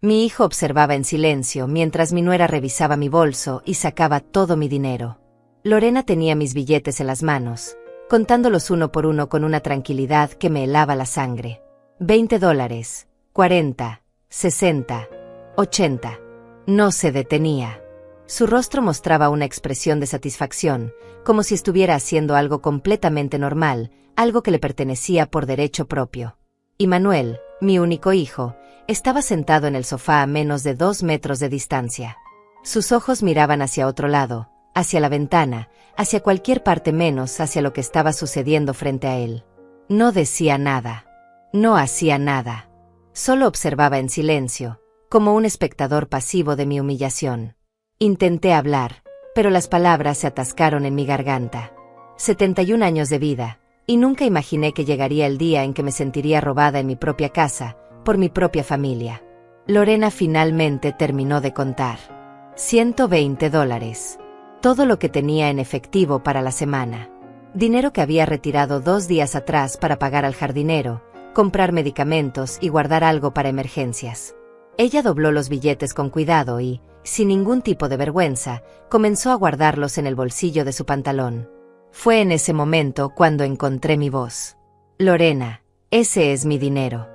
Mi hijo observaba en silencio mientras mi nuera revisaba mi bolso y sacaba todo mi dinero. Lorena tenía mis billetes en las manos, contándolos uno por uno con una tranquilidad que me helaba la sangre. $20, 40, 60, 80. No se detenía. Su rostro mostraba una expresión de satisfacción, como si estuviera haciendo algo completamente normal, algo que le pertenecía por derecho propio. Y Manuel, mi único hijo, estaba sentado en el sofá a menos de 2 metros de distancia. Sus ojos miraban hacia otro lado, hacia la ventana, hacia cualquier parte menos hacia lo que estaba sucediendo frente a él. No decía nada. No hacía nada. Solo observaba en silencio, como un espectador pasivo de mi humillación. Intenté hablar, pero las palabras se atascaron en mi garganta. 71 años de vida, y nunca imaginé que llegaría el día en que me sentiría robada en mi propia casa, por mi propia familia. Lorena finalmente terminó de contar. $120. Todo lo que tenía en efectivo para la semana. Dinero que había retirado 2 días atrás para pagar al jardinero, comprar medicamentos y guardar algo para emergencias. Ella dobló los billetes con cuidado y, sin ningún tipo de vergüenza, comenzó a guardarlos en el bolsillo de su pantalón. Fue en ese momento cuando encontré mi voz. Lorena, ese es mi dinero.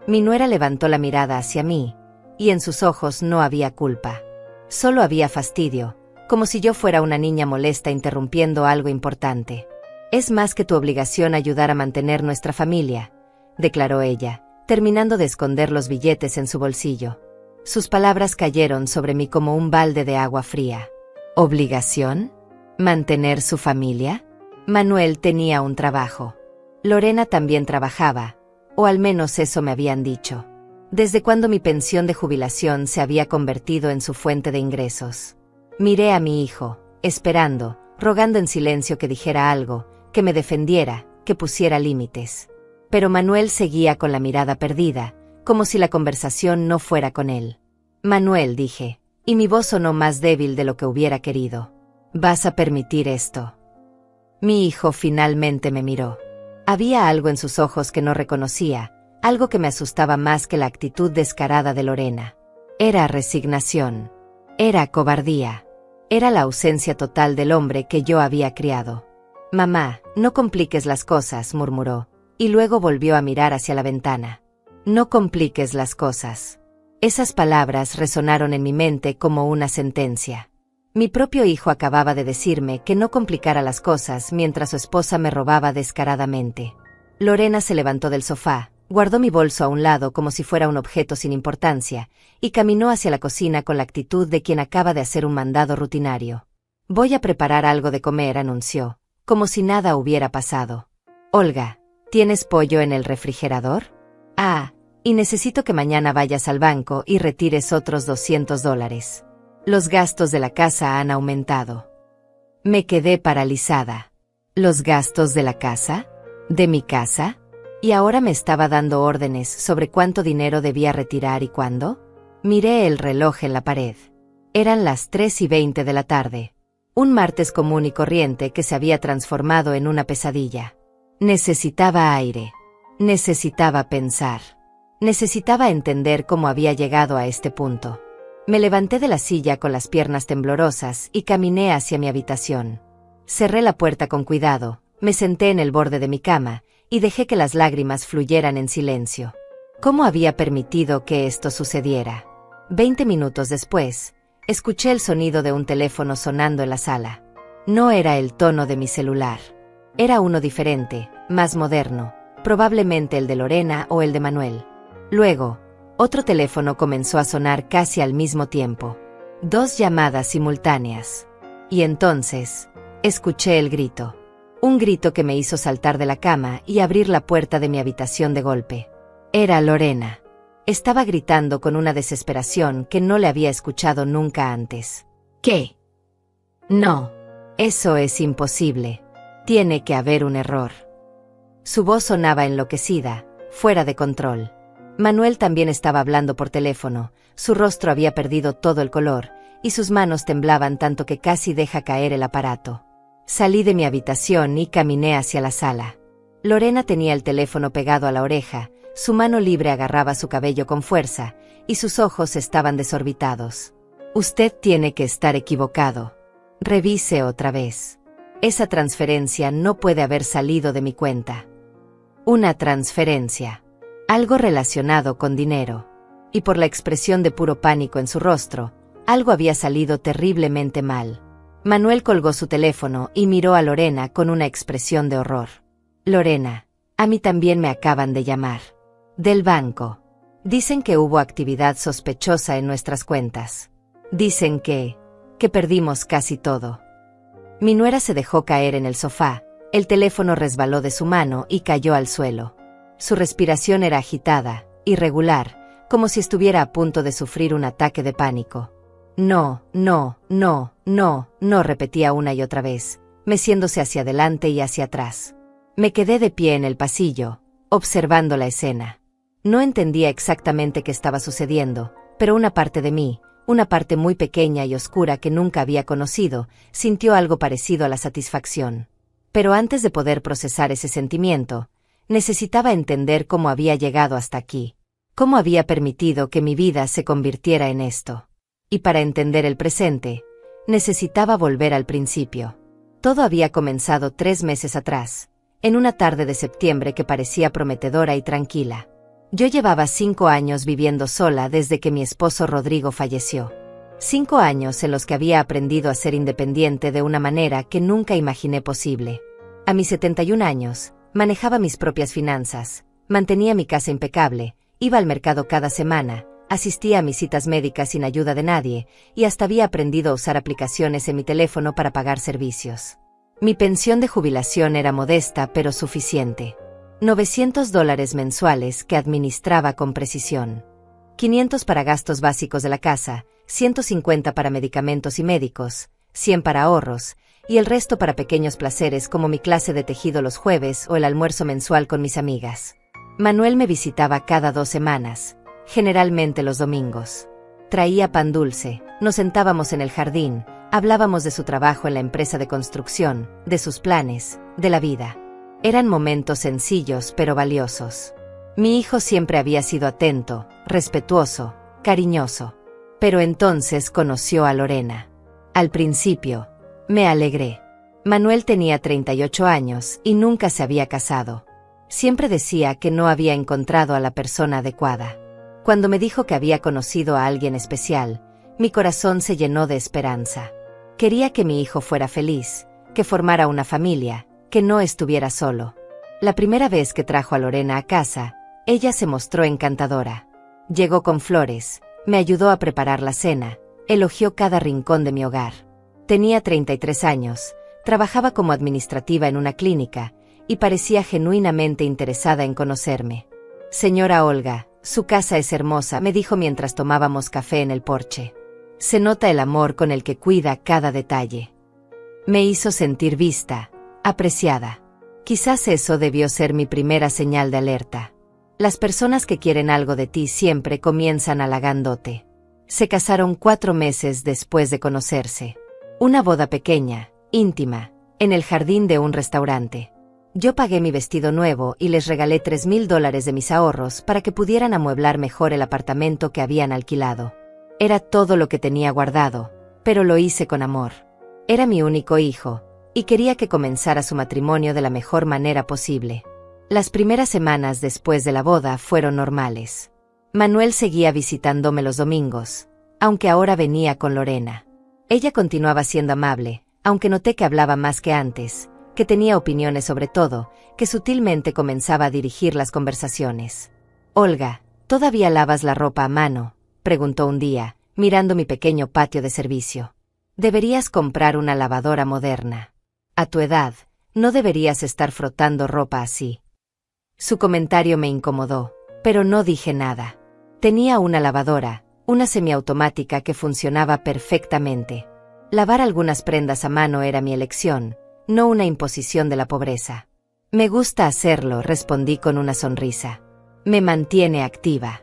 Mi nuera levantó la mirada hacia mí, y en sus ojos no había culpa. Solo había fastidio, como si yo fuera una niña molesta interrumpiendo algo importante. Es más que tu obligación ayudar a mantener nuestra familia, declaró ella, terminando de esconder los billetes en su bolsillo. Sus palabras cayeron sobre mí como un balde de agua fría. ¿Obligación? ¿Mantener su familia? Manuel tenía un trabajo. Lorena también trabajaba, o al menos eso me habían dicho. ¿Desde cuándo mi pensión de jubilación se había convertido en su fuente de ingresos? Miré a mi hijo, esperando, rogando en silencio que dijera algo, que me defendiera, que pusiera límites. Pero Manuel seguía con la mirada perdida, como si la conversación no fuera con él. Manuel, dije, y mi voz sonó más débil de lo que hubiera querido. ¿Vas a permitir esto? Mi hijo finalmente me miró. Había algo en sus ojos que no reconocía, algo que me asustaba más que la actitud descarada de Lorena. Era resignación. Era cobardía. Era la ausencia total del hombre que yo había criado. Mamá, no compliques las cosas, murmuró, y luego volvió a mirar hacia la ventana. No compliques las cosas. Esas palabras resonaron en mi mente como una sentencia. Mi propio hijo acababa de decirme que no complicara las cosas mientras su esposa me robaba descaradamente. Lorena se levantó del sofá, guardó mi bolso a un lado como si fuera un objeto sin importancia, y caminó hacia la cocina con la actitud de quien acaba de hacer un mandado rutinario. Voy a preparar algo de comer, anunció, como si nada hubiera pasado. Olga, ¿tienes pollo en el refrigerador? Ah, y necesito que mañana vayas al banco y retires otros $200. Los gastos de la casa han aumentado. Me quedé paralizada. ¿Los gastos de la casa? ¿De mi casa? Y ahora me estaba dando órdenes sobre cuánto dinero debía retirar y cuándo. Miré el reloj en la pared. Eran las 3:20 de la tarde. Un martes común y corriente que se había transformado en una pesadilla. Necesitaba aire. Necesitaba pensar. Necesitaba entender cómo había llegado a este punto. Me levanté de la silla con las piernas temblorosas y caminé hacia mi habitación. Cerré la puerta con cuidado, me senté en el borde de mi cama, y dejé que las lágrimas fluyeran en silencio. ¿Cómo había permitido que esto sucediera? 20 minutos después, escuché el sonido de un teléfono sonando en la sala. No era el tono de mi celular. Era uno diferente, más moderno, probablemente el de Lorena o el de Manuel. Luego, otro teléfono comenzó a sonar casi al mismo tiempo. 2 llamadas simultáneas. Y entonces, escuché el grito. Un grito que me hizo saltar de la cama y abrir la puerta de mi habitación de golpe. Era Lorena. Estaba gritando con una desesperación que no le había escuchado nunca antes. ¿Qué? No. Eso es imposible. Tiene que haber un error. Su voz sonaba enloquecida, fuera de control. Manuel también estaba hablando por teléfono, su rostro había perdido todo el color, y sus manos temblaban tanto que casi deja caer el aparato. Salí de mi habitación y caminé hacia la sala. Lorena tenía el teléfono pegado a la oreja, su mano libre agarraba su cabello con fuerza, y sus ojos estaban desorbitados. Usted tiene que estar equivocado. Revise otra vez. Esa transferencia no puede haber salido de mi cuenta. Una transferencia. Algo relacionado con dinero. Y por la expresión de puro pánico en su rostro, algo había salido terriblemente mal. Manuel colgó su teléfono y miró a Lorena con una expresión de horror. Lorena, a mí también me acaban de llamar. Del banco. Dicen que hubo actividad sospechosa en nuestras cuentas. Dicen que perdimos casi todo. Mi nuera se dejó caer en el sofá, el teléfono resbaló de su mano y cayó al suelo. Su respiración era agitada, irregular, como si estuviera a punto de sufrir un ataque de pánico. No, no, no, no, no, repetía una y otra vez, meciéndose hacia adelante y hacia atrás. Me quedé de pie en el pasillo, observando la escena. No entendía exactamente qué estaba sucediendo, pero una parte de mí, una parte muy pequeña y oscura que nunca había conocido, sintió algo parecido a la satisfacción. Pero antes de poder procesar ese sentimiento, necesitaba entender cómo había llegado hasta aquí, cómo había permitido que mi vida se convirtiera en esto. Y para entender el presente, necesitaba volver al principio. Todo había comenzado 3 meses atrás, en una tarde de septiembre que parecía prometedora y tranquila. Yo llevaba 5 años viviendo sola desde que mi esposo Rodrigo falleció. 5 años en los que había aprendido a ser independiente de una manera que nunca imaginé posible. A mis 71 años, manejaba mis propias finanzas, mantenía mi casa impecable, iba al mercado cada semana, asistía a mis citas médicas sin ayuda de nadie, y hasta había aprendido a usar aplicaciones en mi teléfono para pagar servicios. Mi pensión de jubilación era modesta pero suficiente. $900 mensuales que administraba con precisión. 500 para gastos básicos de la casa, 150 para medicamentos y médicos, 100 para ahorros, y el resto para pequeños placeres como mi clase de tejido los jueves o el almuerzo mensual con mis amigas. Manuel me visitaba cada 2 semanas, generalmente los domingos. Traía pan dulce, nos sentábamos en el jardín, hablábamos de su trabajo en la empresa de construcción, de sus planes, de la vida. Eran momentos sencillos pero valiosos. Mi hijo siempre había sido atento, respetuoso, cariñoso. Pero entonces conoció a Lorena. Al principio, me alegré. Manuel tenía 38 años y nunca se había casado. Siempre decía que no había encontrado a la persona adecuada. Cuando me dijo que había conocido a alguien especial, mi corazón se llenó de esperanza. Quería que mi hijo fuera feliz, que formara una familia, que no estuviera solo. La primera vez que trajo a Lorena a casa, ella se mostró encantadora. Llegó con flores, me ayudó a preparar la cena, elogió cada rincón de mi hogar. Tenía 33 años, trabajaba como administrativa en una clínica, y parecía genuinamente interesada en conocerme. Señora Olga, su casa es hermosa, me dijo mientras tomábamos café en el porche. Se nota el amor con el que cuida cada detalle. Me hizo sentir vista, apreciada. Quizás eso debió ser mi primera señal de alerta. Las personas que quieren algo de ti siempre comienzan halagándote. Se casaron 4 meses después de conocerse. Una boda pequeña, íntima, en el jardín de un restaurante. Yo pagué mi vestido nuevo y les regalé $3,000 de mis ahorros para que pudieran amueblar mejor el apartamento que habían alquilado. Era todo lo que tenía guardado, pero lo hice con amor. Era mi único hijo, y quería que comenzara su matrimonio de la mejor manera posible. Las primeras semanas después de la boda fueron normales. Manuel seguía visitándome los domingos, aunque ahora venía con Lorena. Ella continuaba siendo amable, aunque noté que hablaba más que antes, que tenía opiniones sobre todo, que sutilmente comenzaba a dirigir las conversaciones. «Olga, ¿todavía lavas la ropa a mano?», preguntó un día, mirando mi pequeño patio de servicio. «Deberías comprar una lavadora moderna. A tu edad, no deberías estar frotando ropa así». Su comentario me incomodó, pero no dije nada. Tenía una lavadora, una semiautomática que funcionaba perfectamente. Lavar algunas prendas a mano era mi elección, no una imposición de la pobreza. «Me gusta hacerlo», respondí con una sonrisa. «Me mantiene activa».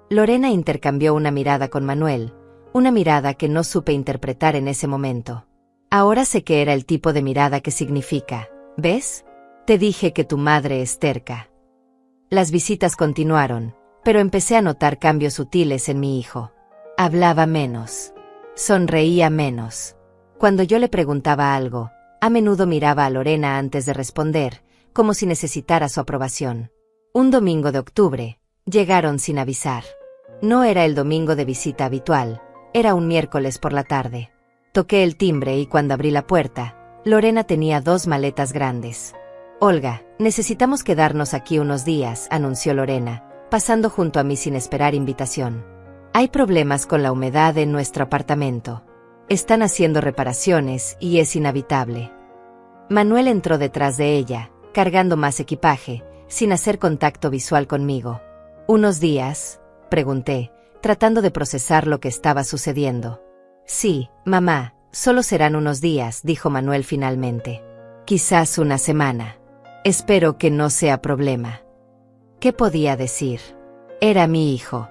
Lorena intercambió una mirada con Manuel, una mirada que no supe interpretar en ese momento. Ahora sé que era el tipo de mirada que significa, «¿Ves? Te dije que tu madre es terca». Las visitas continuaron, pero empecé a notar cambios sutiles en mi hijo. Hablaba menos. Sonreía menos. Cuando yo le preguntaba algo, a menudo miraba a Lorena antes de responder, como si necesitara su aprobación. Un domingo de octubre, llegaron sin avisar. No era el domingo de visita habitual, era un miércoles por la tarde. Toqué el timbre y cuando abrí la puerta, Lorena tenía 2 maletas grandes. «Olga, necesitamos quedarnos aquí unos días», anunció Lorena, pasando junto a mí sin esperar invitación. «Hay problemas con la humedad en nuestro apartamento. Están haciendo reparaciones y es inhabitable». Manuel entró detrás de ella, cargando más equipaje, sin hacer contacto visual conmigo. «¿Unos días?», pregunté, tratando de procesar lo que estaba sucediendo. «Sí, mamá, solo serán unos días», dijo Manuel finalmente. «Quizás una semana. Espero que no sea problema». ¿Qué podía decir? Era mi hijo.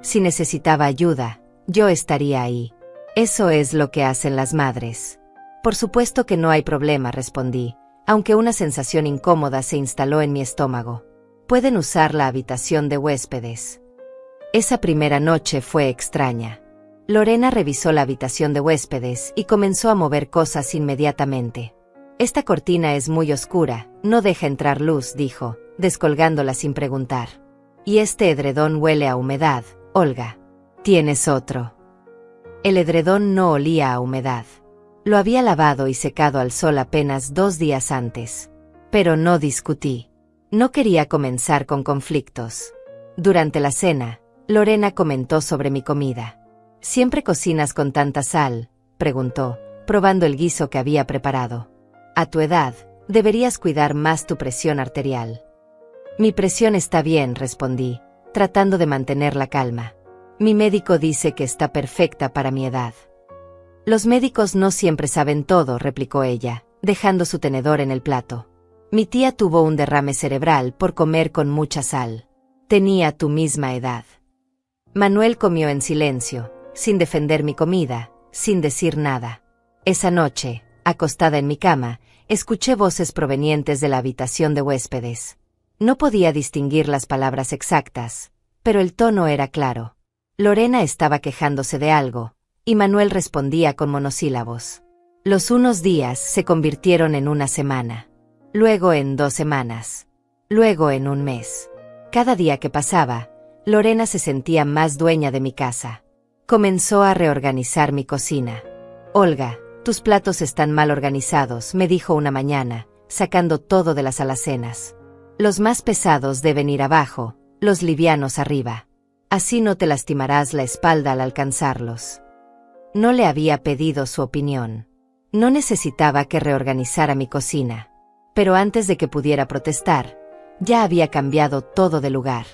Si necesitaba ayuda, yo estaría ahí. Eso es lo que hacen las madres. «Por supuesto que no hay problema», respondí, aunque una sensación incómoda se instaló en mi estómago. «Pueden usar la habitación de huéspedes». Esa primera noche fue extraña. Lorena revisó la habitación de huéspedes y comenzó a mover cosas inmediatamente. «Esta cortina es muy oscura, no deja entrar luz», dijo, descolgándola sin preguntar. «Y este edredón huele a humedad, Olga. ¿Tienes otro?». El edredón no olía a humedad. Lo había lavado y secado al sol apenas 2 días antes. Pero no discutí. No quería comenzar con conflictos. Durante la cena, Lorena comentó sobre mi comida. «¿Siempre cocinas con tanta sal?», preguntó, probando el guiso que había preparado. «A tu edad, deberías cuidar más tu presión arterial». «Mi presión está bien», respondí, tratando de mantener la calma. «Mi médico dice que está perfecta para mi edad». «Los médicos no siempre saben todo», replicó ella, dejando su tenedor en el plato. «Mi tía tuvo un derrame cerebral por comer con mucha sal. Tenía tu misma edad». Manuel comió en silencio, sin defender mi comida, sin decir nada. Esa noche, acostada en mi cama, escuché voces provenientes de la habitación de huéspedes. No podía distinguir las palabras exactas, pero el tono era claro. Lorena estaba quejándose de algo, y Manuel respondía con monosílabos. Los unos días se convirtieron en una semana, luego en 2 semanas, luego en un mes. Cada día que pasaba, Lorena se sentía más dueña de mi casa. Comenzó a reorganizar mi cocina. «Olga, tus platos están mal organizados», me dijo una mañana, sacando todo de las alacenas. «Los más pesados deben ir abajo, los livianos arriba. Así no te lastimarás la espalda al alcanzarlos». No le había pedido su opinión. No necesitaba que reorganizara mi cocina. Pero antes de que pudiera protestar, ya había cambiado todo de lugar.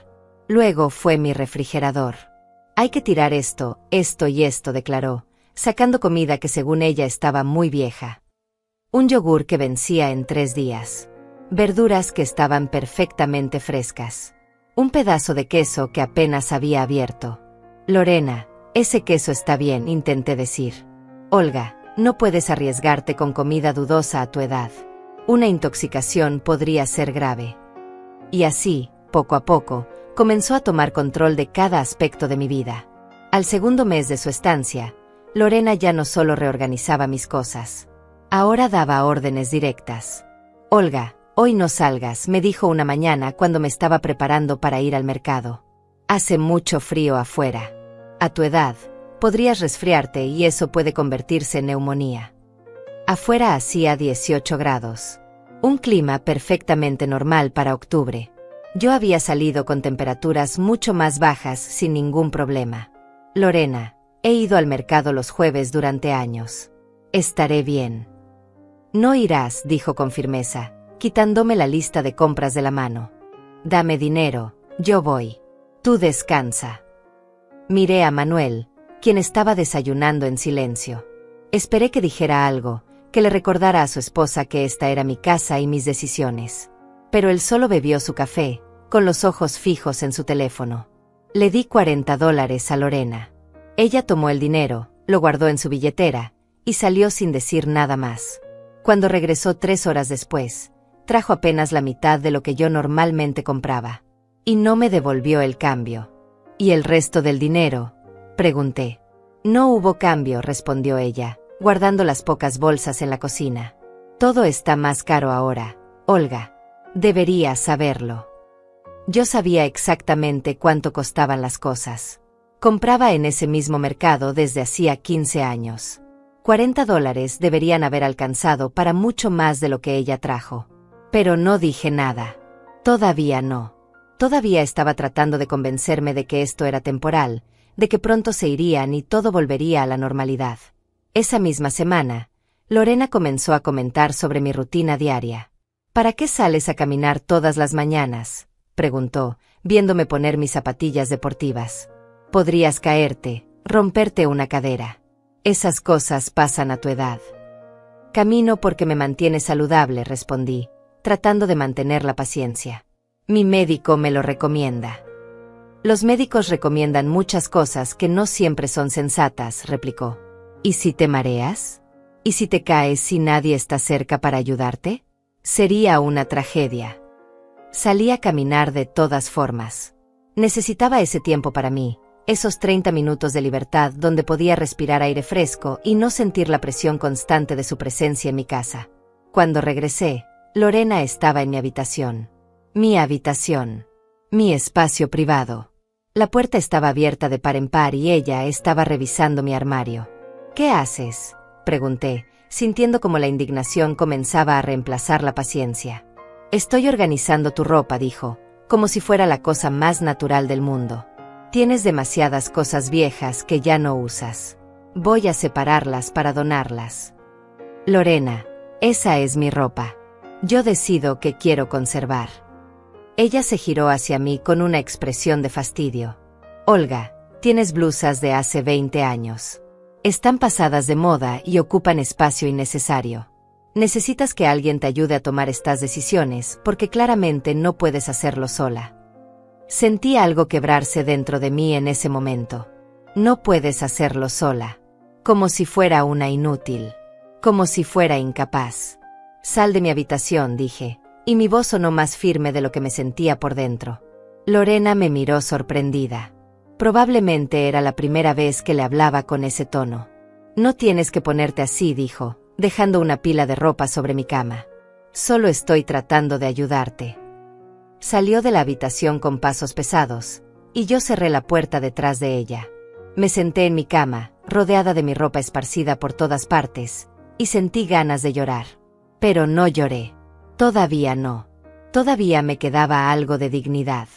Luego fue mi refrigerador. «Hay que tirar esto y esto», declaró, sacando comida que según ella estaba muy vieja. Un yogur que vencía en 3 días. Verduras que estaban perfectamente frescas. Un pedazo de queso que apenas había abierto. «Lorena, ese queso está bien», intenté decir. «Olga, no puedes arriesgarte con comida dudosa a tu edad. Una intoxicación podría ser grave». Y así, poco a poco, comenzó a tomar control de cada aspecto de mi vida. Al segundo mes de su estancia, Lorena ya no solo reorganizaba mis cosas. Ahora daba órdenes directas. «Olga, hoy no salgas», me dijo una mañana cuando me estaba preparando para ir al mercado. «Hace mucho frío afuera. A tu edad, podrías resfriarte y eso puede convertirse en neumonía». Afuera hacía 18 grados. Un clima perfectamente normal para octubre. Yo había salido con temperaturas mucho más bajas sin ningún problema. «Lorena, he ido al mercado los jueves durante años. Estaré bien». «No irás», dijo con firmeza, quitándome la lista de compras de la mano. «Dame dinero, yo voy. Tú descansa». Miré a Manuel, quien estaba desayunando en silencio. Esperé que dijera algo, que le recordara a su esposa que esta era mi casa y mis decisiones. Pero él solo bebió su café, con los ojos fijos en su teléfono. Le di $40 a Lorena. Ella tomó el dinero, lo guardó en su billetera, y salió sin decir nada más. Cuando regresó 3 horas después, trajo apenas la mitad de lo que yo normalmente compraba. y no me devolvió el cambio. ¿Y el resto del dinero?, pregunté. No hubo cambio, respondió ella, guardando las pocas bolsas en la cocina. Todo está más caro ahora, Olga. Deberías saberlo. Yo sabía exactamente cuánto costaban las cosas. Compraba en ese mismo mercado desde hacía 15 años. $40 deberían haber alcanzado para mucho más de lo que ella trajo. Pero no dije nada. Todavía no. Todavía estaba tratando de convencerme de que esto era temporal, de que pronto se irían y todo volvería a la normalidad. Esa misma semana, Lorena comenzó a comentar sobre mi rutina diaria. ¿Para qué sales a caminar todas las mañanas?, preguntó, viéndome poner mis zapatillas deportivas. Podrías caerte, romperte una cadera. Esas cosas pasan a tu edad. Camino porque me mantiene saludable, respondí, tratando de mantener la paciencia. Mi médico me lo recomienda. Los médicos recomiendan muchas cosas que no siempre son sensatas, replicó. ¿Y si te mareas? ¿Y si te caes y nadie está cerca para ayudarte? Sería una tragedia. Salí a caminar de todas formas. Necesitaba ese tiempo para mí, esos 30 minutos de libertad donde podía respirar aire fresco y no sentir la presión constante de su presencia en mi casa. Cuando regresé, Lorena estaba en mi habitación. Mi habitación. Mi espacio privado. La puerta estaba abierta de par en par y ella estaba revisando mi armario. ¿Qué haces?, pregunté, sintiendo como la indignación comenzaba a reemplazar la paciencia. Estoy organizando tu ropa, dijo, como si fuera la cosa más natural del mundo. Tienes demasiadas cosas viejas que ya no usas. Voy a separarlas para donarlas. Lorena, esa es mi ropa. Yo decido qué quiero conservar. Ella se giró hacia mí con una expresión de fastidio. Olga, tienes blusas de hace 20 años. Están pasadas de moda y ocupan espacio innecesario. Necesitas que alguien te ayude a tomar estas decisiones porque claramente no puedes hacerlo sola. Sentí algo quebrarse dentro de mí en ese momento. No puedes hacerlo sola. Como si fuera una inútil. Como si fuera incapaz. Sal de mi habitación, dije, y mi voz sonó más firme de lo que me sentía por dentro. Lorena me miró sorprendida. Probablemente era la primera vez que le hablaba con ese tono. No tienes que ponerte así, dijo, dejando una pila de ropa sobre mi cama. Solo estoy tratando de ayudarte. Salió de la habitación con pasos pesados, y yo cerré la puerta detrás de ella. Me senté en mi cama, rodeada de mi ropa esparcida por todas partes, y sentí ganas de llorar. Pero no lloré. Todavía no. Todavía me quedaba algo de dignidad.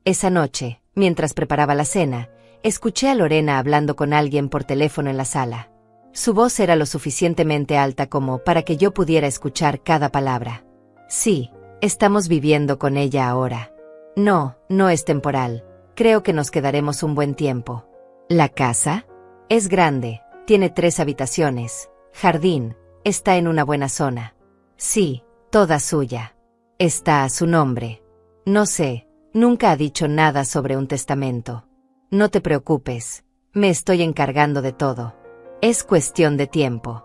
Esa noche, mientras preparaba la cena, escuché a Lorena hablando con alguien por teléfono en la sala. Su voz era lo suficientemente alta como para que yo pudiera escuchar cada palabra. Sí, estamos viviendo con ella ahora. No, no es temporal. Creo que nos quedaremos un buen tiempo. ¿La casa? Es grande, tiene 3 habitaciones, jardín, está en una buena zona. Sí, toda suya. Está a su nombre. No sé, nunca ha dicho nada sobre un testamento. No te preocupes, me estoy encargando de todo. Es cuestión de tiempo.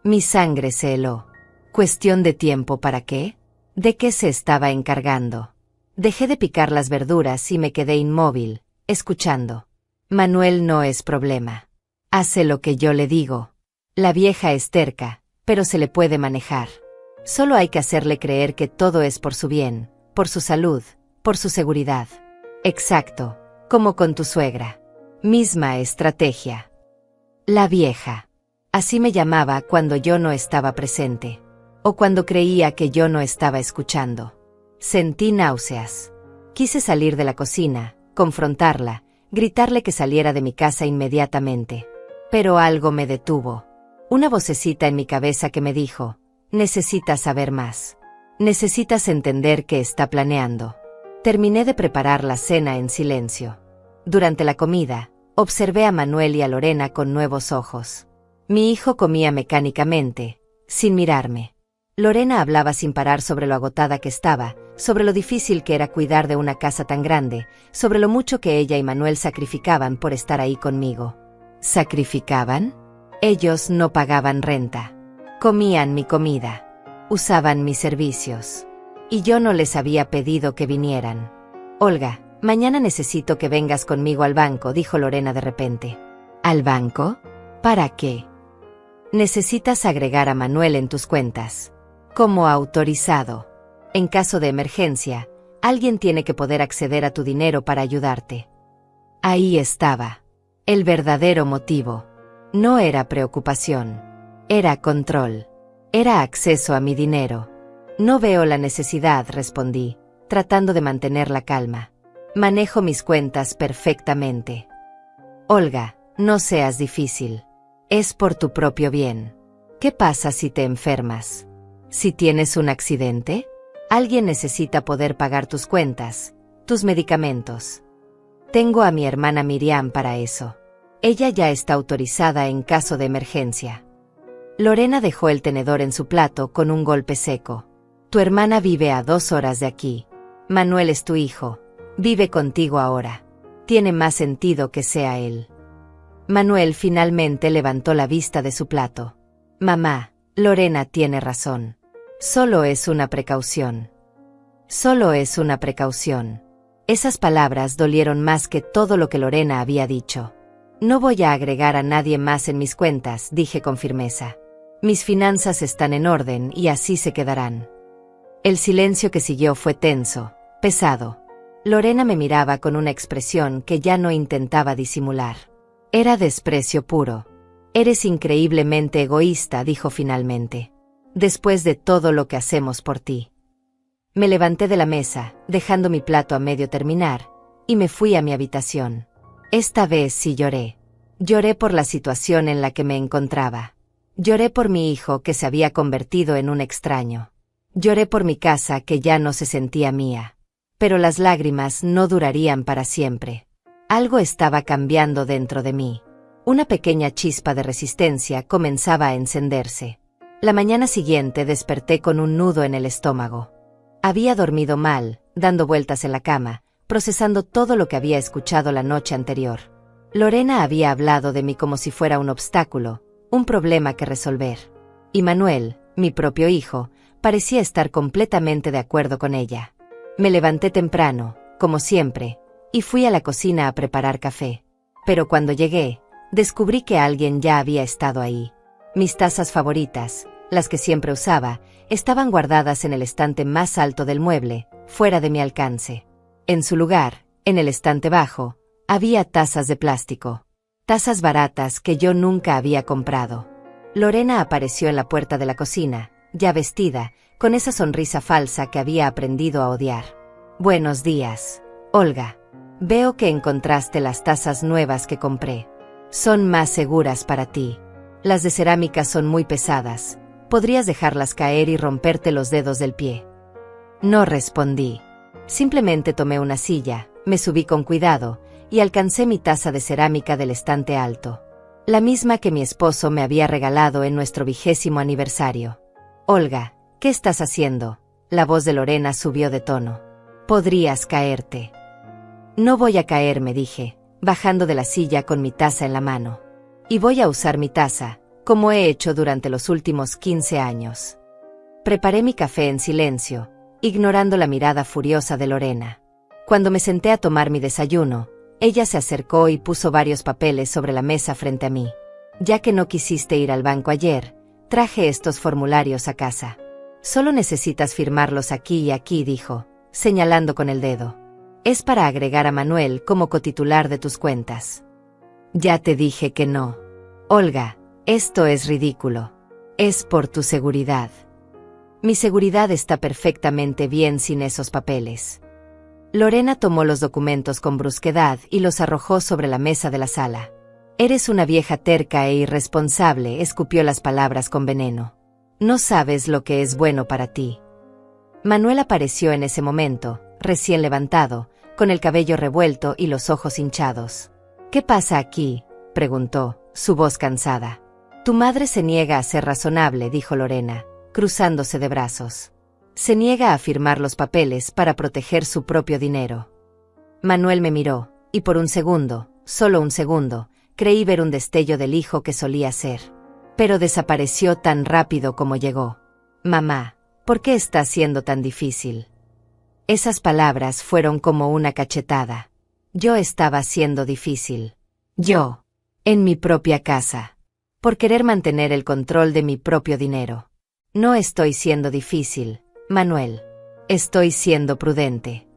Mi sangre se heló. ¿Cuestión de tiempo para qué? ¿De qué se estaba encargando? Dejé de picar las verduras y me quedé inmóvil, escuchando. Manuel no es problema. Hace lo que yo le digo. La vieja es terca, pero se le puede manejar. Solo hay que hacerle creer que todo es por su bien, por su salud, por su seguridad. Exacto, como con tu suegra. Misma estrategia. La vieja. Así me llamaba cuando yo no estaba presente. O cuando creía que yo no estaba escuchando. Sentí náuseas. Quise salir de la cocina, confrontarla, gritarle que saliera de mi casa inmediatamente. Pero algo me detuvo. Una vocecita en mi cabeza que me dijo, necesitas saber más. Necesitas entender qué está planeando. Terminé de preparar la cena en silencio. Durante la comida, observé a Manuel y a Lorena con nuevos ojos. Mi hijo comía mecánicamente, sin mirarme. Lorena hablaba sin parar sobre lo agotada que estaba, sobre lo difícil que era cuidar de una casa tan grande, sobre lo mucho que ella y Manuel sacrificaban por estar ahí conmigo. ¿Sacrificaban? Ellos no pagaban renta. Comían mi comida. Usaban mis servicios. Y yo no les había pedido que vinieran. Olga, mañana necesito que vengas conmigo al banco, dijo Lorena de repente. ¿Al banco? ¿Para qué? Necesitas agregar a Manuel en tus cuentas. Como autorizado. En caso de emergencia, alguien tiene que poder acceder a tu dinero para ayudarte. Ahí estaba. El verdadero motivo. No era preocupación. Era control. Era acceso a mi dinero. No veo la necesidad, respondí, tratando de mantener la calma. Manejo mis cuentas perfectamente. Olga, no seas difícil. Es por tu propio bien. ¿Qué pasa si te enfermas? ¿Si tienes un accidente? Alguien necesita poder pagar tus cuentas, tus medicamentos. Tengo a mi hermana Miriam para eso. Ella ya está autorizada en caso de emergencia. Lorena dejó el tenedor en su plato con un golpe seco. Tu hermana vive a 2 horas de aquí. Manuel es tu hijo. Vive contigo ahora. Tiene más sentido que sea él. Manuel finalmente levantó la vista de su plato. Mamá, Lorena tiene razón. Solo es una precaución. Solo es una precaución. Esas palabras dolieron más que todo lo que Lorena había dicho. No voy a agregar a nadie más en mis cuentas, dije con firmeza. Mis finanzas están en orden y así se quedarán. El silencio que siguió fue tenso, pesado. Lorena me miraba con una expresión que ya no intentaba disimular. Era desprecio puro. Eres increíblemente egoísta, dijo finalmente. Después de todo lo que hacemos por ti. Me levanté de la mesa, dejando mi plato a medio terminar, y me fui a mi habitación. Esta vez sí lloré. Lloré por la situación en la que me encontraba. Lloré por mi hijo que se había convertido en un extraño. Lloré por mi casa que ya no se sentía mía. Pero las lágrimas no durarían para siempre. Algo estaba cambiando dentro de mí. Una pequeña chispa de resistencia comenzaba a encenderse. La mañana siguiente desperté con un nudo en el estómago. Había dormido mal, dando vueltas en la cama, procesando todo lo que había escuchado la noche anterior. Lorena había hablado de mí como si fuera un obstáculo, un problema que resolver. Y Manuel, mi propio hijo, parecía estar completamente de acuerdo con ella. Me levanté temprano, como siempre, y fui a la cocina a preparar café. Pero cuando llegué, descubrí que alguien ya había estado ahí. Mis tazas favoritas, las que siempre usaba, estaban guardadas en el estante más alto del mueble, fuera de mi alcance. En su lugar, en el estante bajo, había tazas de plástico. Tazas baratas que yo nunca había comprado. Lorena apareció en la puerta de la cocina, ya vestida, con esa sonrisa falsa que había aprendido a odiar. Buenos días, Olga. Veo que encontraste las tazas nuevas que compré. Son más seguras para ti. Las de cerámica son muy pesadas. Podrías dejarlas caer y romperte los dedos del pie. No respondí. Simplemente tomé una silla, me subí con cuidado, y alcancé mi taza de cerámica del estante alto. La misma que mi esposo me había regalado en nuestro 20º aniversario. Olga, ¿qué estás haciendo? La voz de Lorena subió de tono. Podrías caerte. No voy a caerme, dije, bajando de la silla con mi taza en la mano. Y voy a usar mi taza, como he hecho durante los últimos 15 años. Preparé mi café en silencio, ignorando la mirada furiosa de Lorena. Cuando me senté a tomar mi desayuno, ella se acercó y puso varios papeles sobre la mesa frente a mí. Ya que no quisiste ir al banco ayer, traje estos formularios a casa. Solo necesitas firmarlos aquí y aquí, dijo, señalando con el dedo. Es para agregar a Manuel como cotitular de tus cuentas. Ya te dije que no. Olga, esto es ridículo. Es por tu seguridad. Mi seguridad está perfectamente bien sin esos papeles. Lorena tomó los documentos con brusquedad y los arrojó sobre la mesa de la sala. Eres una vieja terca e irresponsable, escupió las palabras con veneno. No sabes lo que es bueno para ti. Manuel apareció en ese momento, recién levantado, con el cabello revuelto y los ojos hinchados. ¿Qué pasa aquí?, preguntó, su voz cansada. Tu madre se niega a ser razonable, dijo Lorena, cruzándose de brazos. Se niega a firmar los papeles para proteger su propio dinero. Manuel me miró, y por un segundo, solo un segundo, creí ver un destello del hijo que solía ser. Pero desapareció tan rápido como llegó. Mamá, ¿por qué está siendo tan difícil? Esas palabras fueron como una cachetada. Yo estaba siendo difícil. Yo, en mi propia casa, por querer mantener el control de mi propio dinero. No estoy siendo difícil, Manuel. Estoy siendo prudente.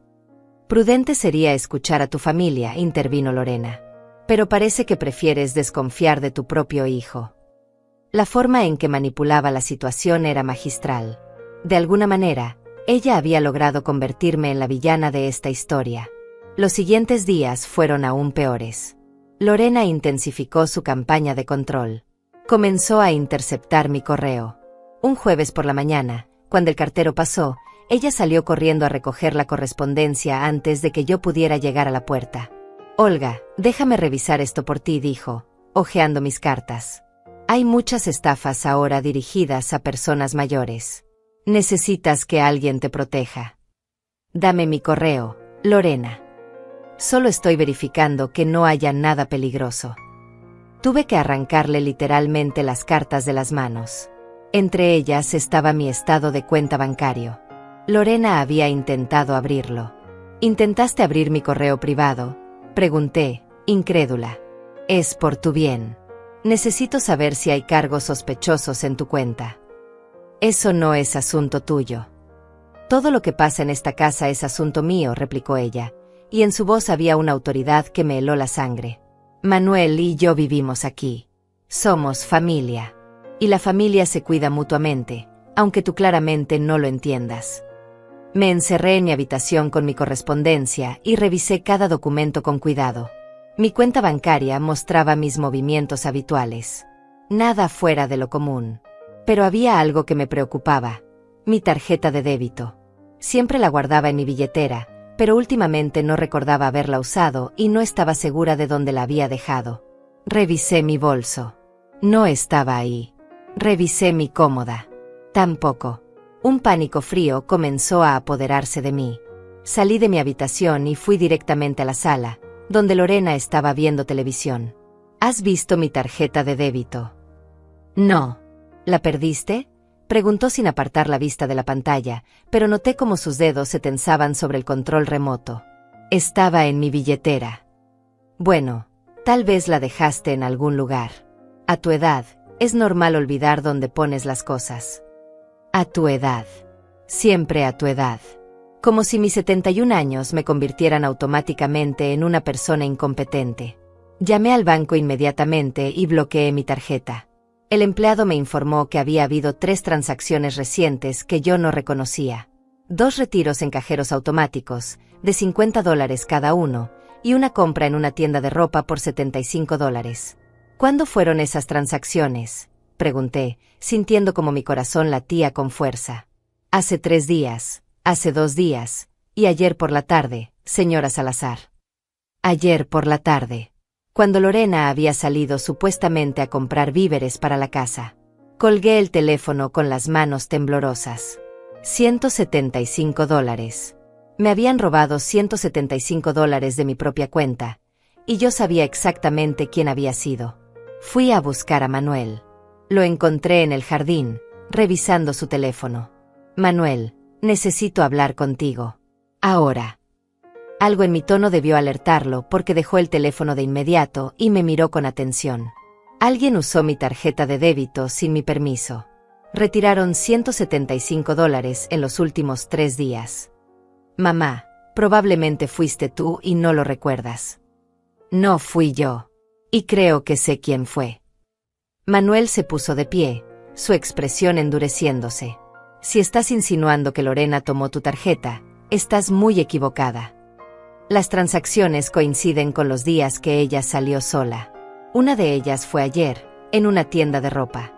Prudente sería escuchar a tu familia, intervino Lorena. Pero parece que prefieres desconfiar de tu propio hijo. La forma en que manipulaba la situación era magistral. De alguna manera, ella había logrado convertirme en la villana de esta historia. Los siguientes días fueron aún peores. Lorena intensificó su campaña de control. Comenzó a interceptar mi correo. Un jueves por la mañana, cuando el cartero pasó, ella salió corriendo a recoger la correspondencia antes de que yo pudiera llegar a la puerta. Olga, déjame revisar esto por ti, dijo, hojeando mis cartas. Hay muchas estafas ahora dirigidas a personas mayores. Necesitas que alguien te proteja. Dame mi correo, Lorena. Solo estoy verificando que no haya nada peligroso. Tuve que arrancarle literalmente las cartas de las manos. Entre ellas estaba mi estado de cuenta bancario. Lorena había intentado abrirlo. ¿Intentaste abrir mi correo privado?, pregunté, incrédula. Es por tu bien. Necesito saber si hay cargos sospechosos en tu cuenta. Eso no es asunto tuyo. Todo lo que pasa en esta casa es asunto mío, replicó ella, y en su voz había una autoridad que me heló la sangre. Manuel y yo vivimos aquí. Somos familia. Y la familia se cuida mutuamente, aunque tú claramente no lo entiendas. Me encerré en mi habitación con mi correspondencia y revisé cada documento con cuidado. Mi cuenta bancaria mostraba mis movimientos habituales. Nada fuera de lo común. Pero había algo que me preocupaba. Mi tarjeta de débito. Siempre la guardaba en mi billetera, pero últimamente no recordaba haberla usado y no estaba segura de dónde la había dejado. Revisé mi bolso. No estaba ahí. Revisé mi cómoda. Tampoco. Un pánico frío comenzó a apoderarse de mí. Salí de mi habitación y fui directamente a la sala, donde Lorena estaba viendo televisión. ¿Has visto mi tarjeta de débito? No. ¿La perdiste?, preguntó sin apartar la vista de la pantalla, pero noté cómo sus dedos se tensaban sobre el control remoto. Estaba en mi billetera. Bueno, tal vez la dejaste en algún lugar. A tu edad, es normal olvidar dónde pones las cosas. A tu edad. Siempre a tu edad. Como si mis 71 años me convirtieran automáticamente en una persona incompetente. Llamé al banco inmediatamente y bloqueé mi tarjeta. El empleado me informó que había habido 3 transacciones recientes que yo no reconocía. 2 retiros en cajeros automáticos, de $50 cada uno, y una compra en una tienda de ropa por $75. ¿Cuándo fueron esas transacciones?, pregunté, sintiendo como mi corazón latía con fuerza. Hace 3 días, hace 2 días, y ayer por la tarde, señora Salazar. Ayer por la tarde, cuando Lorena había salido supuestamente a comprar víveres para la casa. Colgué el teléfono con las manos temblorosas. $175. Me habían robado $175 de mi propia cuenta, y yo sabía exactamente quién había sido. Fui a buscar a Manuel. Lo encontré en el jardín, revisando su teléfono. Manuel, necesito hablar contigo. Ahora. Algo en mi tono debió alertarlo porque dejó el teléfono de inmediato y me miró con atención. Alguien usó mi tarjeta de débito sin mi permiso. Retiraron $175 en los últimos 3 días. Mamá, probablemente fuiste tú y no lo recuerdas. No fui yo. Y creo que sé quién fue. Manuel se puso de pie, su expresión endureciéndose. Si estás insinuando que Lorena tomó tu tarjeta, estás muy equivocada. Las transacciones coinciden con los días que ella salió sola. Una de ellas fue ayer, en una tienda de ropa.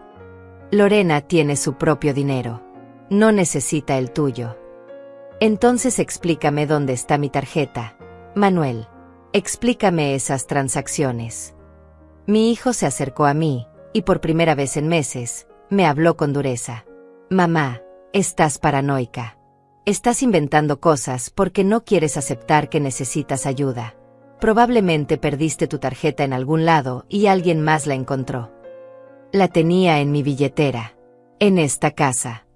Lorena tiene su propio dinero. No necesita el tuyo. Entonces explícame dónde está mi tarjeta, Manuel. Explícame esas transacciones. Mi hijo se acercó a mí, y por primera vez en meses, me habló con dureza. Mamá, estás paranoica. Estás inventando cosas porque no quieres aceptar que necesitas ayuda. Probablemente perdiste tu tarjeta en algún lado y alguien más la encontró. La tenía en mi billetera. En esta casa.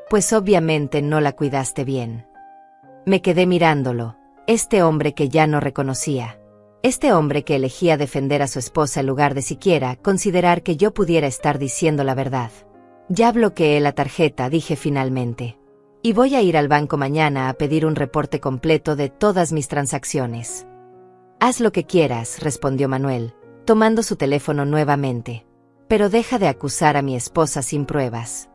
Pues obviamente no la cuidaste bien. Me quedé mirándolo, este hombre que ya no reconocía. Este hombre que elegía defender a su esposa en lugar de siquiera considerar que yo pudiera estar diciendo la verdad. Ya bloqueé la tarjeta, dije finalmente. Y voy a ir al banco mañana a pedir un reporte completo de todas mis transacciones. Haz lo que quieras, respondió Manuel, tomando su teléfono nuevamente. Pero deja de acusar a mi esposa sin pruebas.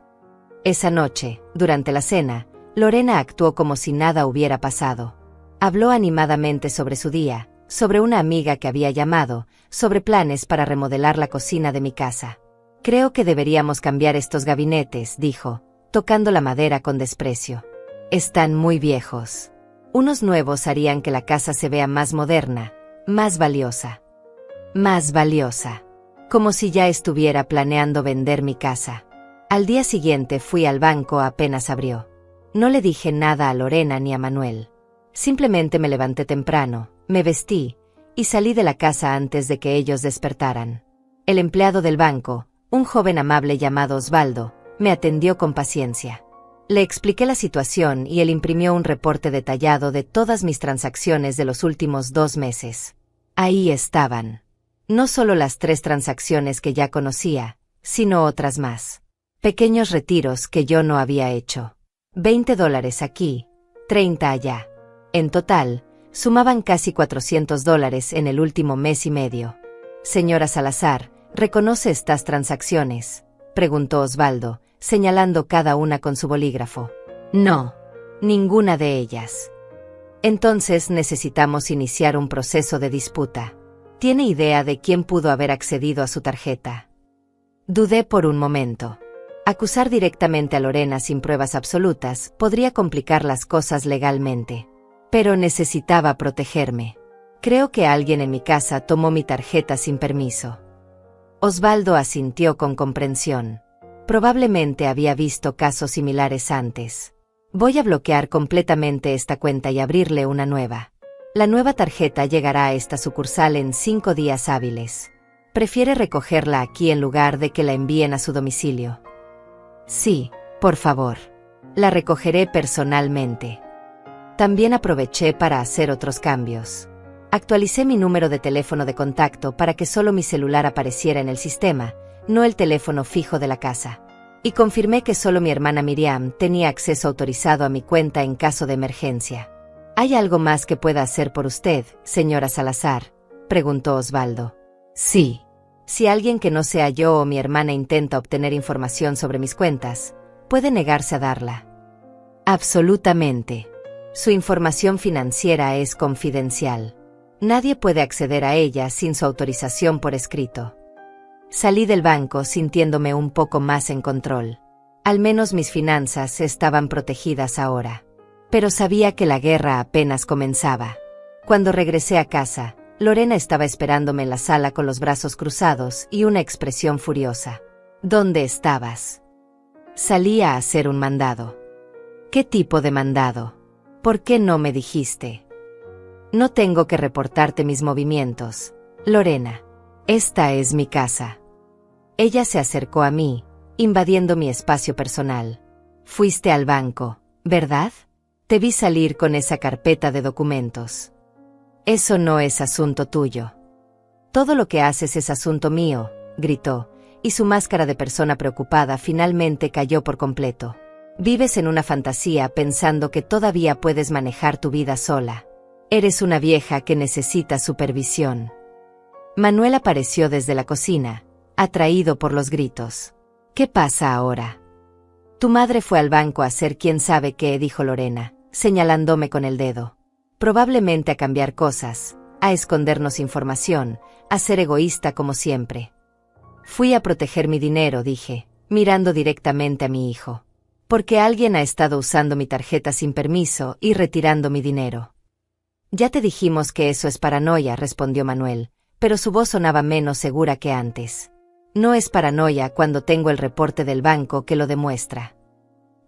Esa noche, durante la cena, Lorena actuó como si nada hubiera pasado. Habló animadamente sobre su día, sobre una amiga que había llamado, sobre planes para remodelar la cocina de mi casa. Creo que deberíamos cambiar estos gabinetes, dijo, tocando la madera con desprecio. Están muy viejos. Unos nuevos harían que la casa se vea más moderna, más valiosa. Más valiosa. Como si ya estuviera planeando vender mi casa. Al día siguiente fui al banco apenas abrió. No le dije nada a Lorena ni a Manuel. Simplemente me levanté temprano, me vestí, y salí de la casa antes de que ellos despertaran. El empleado del banco, un joven amable llamado Osvaldo, me atendió con paciencia. Le expliqué la situación y él imprimió un reporte detallado de todas mis transacciones de los últimos 2 meses. Ahí estaban. No solo las 3 transacciones que ya conocía, sino otras más. Pequeños retiros que yo no había hecho. $20 aquí, 30 allá. En total, sumaban casi $400 en el último mes y medio. Señora Salazar, ¿reconoce estas transacciones?, preguntó Osvaldo, señalando cada una con su bolígrafo. No, ninguna de ellas. Entonces necesitamos iniciar un proceso de disputa. ¿Tiene idea de quién pudo haber accedido a su tarjeta? Dudé por un momento. Acusar directamente a Lorena sin pruebas absolutas podría complicar las cosas legalmente. Pero necesitaba protegerme. Creo que alguien en mi casa tomó mi tarjeta sin permiso. Osvaldo asintió con comprensión. Probablemente había visto casos similares antes. Voy a bloquear completamente esta cuenta y abrirle una nueva. La nueva tarjeta llegará a esta sucursal en 5 días hábiles. ¿Prefiere recogerla aquí en lugar de que la envíen a su domicilio? Sí, por favor. La recogeré personalmente. También aproveché para hacer otros cambios. Actualicé mi número de teléfono de contacto para que solo mi celular apareciera en el sistema, no el teléfono fijo de la casa. Y confirmé que solo mi hermana Miriam tenía acceso autorizado a mi cuenta en caso de emergencia. ¿Hay algo más que pueda hacer por usted, señora Salazar?, preguntó Osvaldo. Sí. Si alguien que no sea yo o mi hermana intenta obtener información sobre mis cuentas, puede negarse a darla. Absolutamente. Su información financiera es confidencial. Nadie puede acceder a ella sin su autorización por escrito. Salí del banco sintiéndome un poco más en control. Al menos mis finanzas estaban protegidas ahora. Pero sabía que la guerra apenas comenzaba. Cuando regresé a casa, Lorena estaba esperándome en la sala con los brazos cruzados y una expresión furiosa. ¿Dónde estabas? Salí a hacer un mandado. ¿Qué tipo de mandado? ¿Por qué no me dijiste? No tengo que reportarte mis movimientos, Lorena. Esta es mi casa. Ella se acercó a mí, invadiendo mi espacio personal. Fuiste al banco, ¿verdad? Te vi salir con esa carpeta de documentos. Eso no es asunto tuyo. Todo lo que haces es asunto mío, gritó, y su máscara de persona preocupada finalmente cayó por completo. Vives en una fantasía pensando que todavía puedes manejar tu vida sola. Eres una vieja que necesita supervisión. Manuel apareció desde la cocina, atraído por los gritos. ¿Qué pasa ahora? Tu madre fue al banco a hacer quién sabe qué, dijo Lorena, señalándome con el dedo. Probablemente a cambiar cosas, a escondernos información, a ser egoísta como siempre. Fui a proteger mi dinero, dije, mirando directamente a mi hijo. Porque alguien ha estado usando mi tarjeta sin permiso y retirando mi dinero. Ya te dijimos que eso es paranoia, respondió Manuel, pero su voz sonaba menos segura que antes. No es paranoia cuando tengo el reporte del banco que lo demuestra.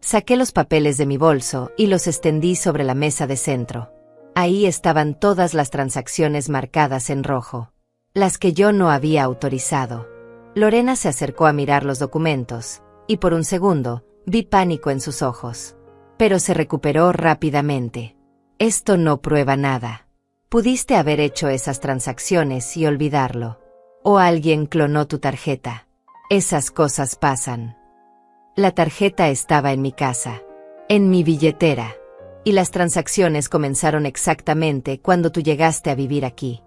Saqué los papeles de mi bolso y los extendí sobre la mesa de centro. Ahí estaban todas las transacciones marcadas en rojo. Las que yo no había autorizado. Lorena se acercó a mirar los documentos, y por un segundo, vi pánico en sus ojos. Pero se recuperó rápidamente. Esto no prueba nada. Pudiste haber hecho esas transacciones y olvidarlo. O alguien clonó tu tarjeta. Esas cosas pasan. La tarjeta estaba en mi casa, en mi billetera, y las transacciones comenzaron exactamente cuando tú llegaste a vivir aquí.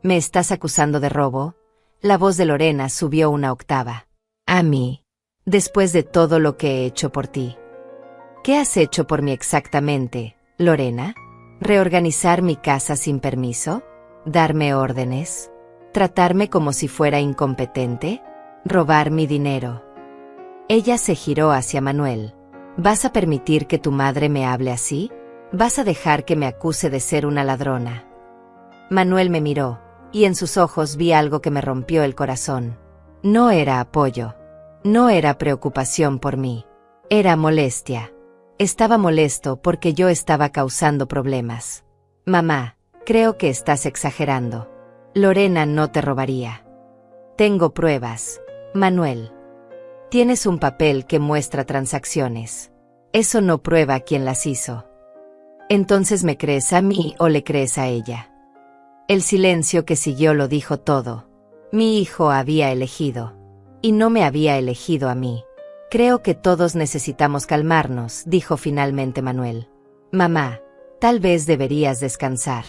¿Me estás acusando de robo? La voz de Lorena subió una octava. A mí. Después de todo lo que he hecho por ti. ¿Qué has hecho por mí exactamente, Lorena? ¿Reorganizar mi casa sin permiso? ¿Darme órdenes? ¿Tratarme como si fuera incompetente? ¿Robar mi dinero? Ella se giró hacia Manuel. ¿Vas a permitir que tu madre me hable así? ¿Vas a dejar que me acuse de ser una ladrona? Manuel me miró, y en sus ojos vi algo que me rompió el corazón. No era apoyo. No era preocupación por mí. Era molestia. Estaba molesto porque yo estaba causando problemas. Mamá, creo que estás exagerando. Lorena no te robaría. Tengo pruebas, Manuel. Tienes un papel que muestra transacciones. Eso no prueba quién las hizo. Entonces, ¿me crees a mí o le crees a ella? El silencio que siguió lo dijo todo. Mi hijo había elegido. Y no me había elegido a mí. Creo que todos necesitamos calmarnos, dijo finalmente Manuel. Mamá, tal vez deberías descansar.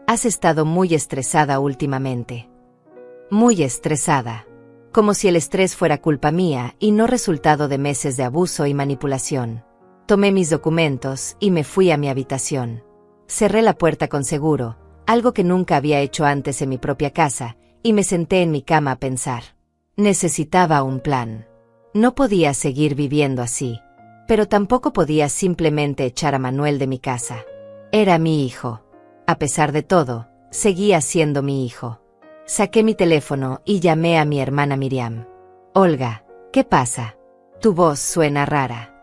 Has estado muy estresada últimamente. Muy estresada. Como si el estrés fuera culpa mía y no resultado de meses de abuso y manipulación. Tomé mis documentos y me fui a mi habitación. Cerré la puerta con seguro, algo que nunca había hecho antes en mi propia casa, y me senté en mi cama a pensar. Necesitaba un plan. No podía seguir viviendo así, pero tampoco podía simplemente echar a Manuel de mi casa. Era mi hijo. A pesar de todo, seguía siendo mi hijo. Saqué mi teléfono y llamé a mi hermana Miriam. Olga, ¿qué pasa? Tu voz suena rara.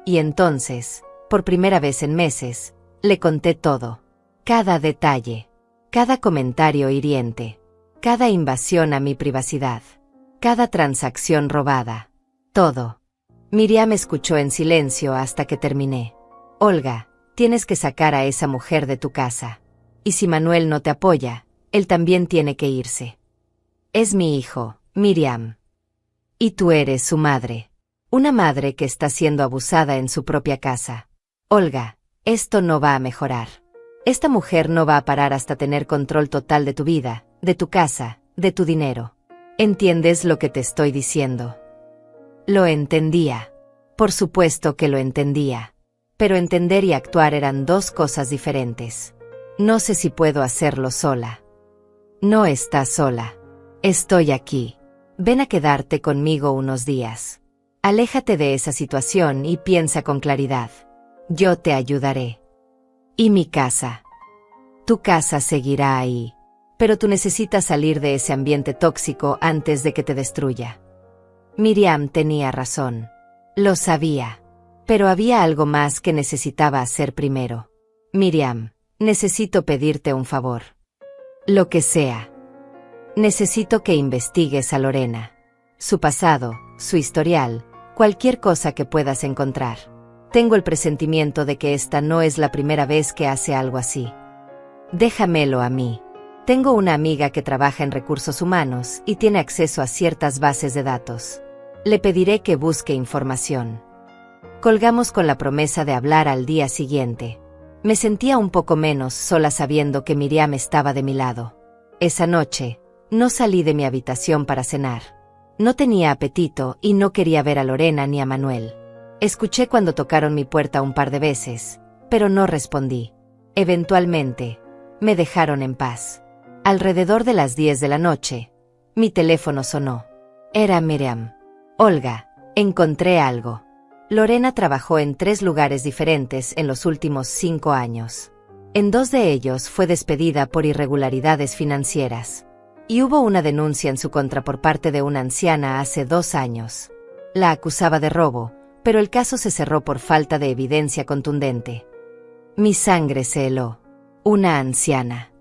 Y entonces, por primera vez en meses, le conté todo. Cada detalle. Cada comentario hiriente. Cada invasión a mi privacidad. Cada transacción robada. Todo. Miriam escuchó en silencio hasta que terminé. Olga, tienes que sacar a esa mujer de tu casa. Y si Manuel no te apoya, él también tiene que irse. Es mi hijo, Miriam. Y tú eres su madre. Una madre que está siendo abusada en su propia casa. Olga, esto no va a mejorar. Esta mujer no va a parar hasta tener control total de tu vida, de tu casa, de tu dinero. ¿Entiendes lo que te estoy diciendo? Lo entendía. Por supuesto que lo entendía. Pero entender y actuar eran dos cosas diferentes. No sé si puedo hacerlo sola. No estás sola. Estoy aquí. Ven a quedarte conmigo unos días. Aléjate de esa situación y piensa con claridad. Yo te ayudaré. ¿Y mi casa? Tu casa seguirá ahí. Pero tú necesitas salir de ese ambiente tóxico antes de que te destruya. Miriam tenía razón. Lo sabía. Pero había algo más que necesitaba hacer primero. Miriam, necesito pedirte un favor. Lo que sea. Necesito que investigues a Lorena. Su pasado, su historial, cualquier cosa que puedas encontrar. Tengo el presentimiento de que esta no es la primera vez que hace algo así. Déjamelo a mí. Tengo una amiga que trabaja en recursos humanos y tiene acceso a ciertas bases de datos. Le pediré que busque información. Colgamos con la promesa de hablar al día siguiente. Me sentía un poco menos sola sabiendo que Miriam estaba de mi lado. Esa noche, no salí de mi habitación para cenar. No tenía apetito y no quería ver a Lorena ni a Manuel. Escuché cuando tocaron mi puerta un par de veces, pero no respondí. Eventualmente, me dejaron en paz. Alrededor de las 10 de la noche, mi teléfono sonó. Era Miriam. Olga, encontré algo. Lorena trabajó en 3 lugares diferentes en los últimos 5 años. En 2 de ellos fue despedida por irregularidades financieras. Y hubo una denuncia en su contra por parte de una anciana hace 2 años. La acusaba de robo, pero el caso se cerró por falta de evidencia contundente. Mi sangre se heló. Una anciana.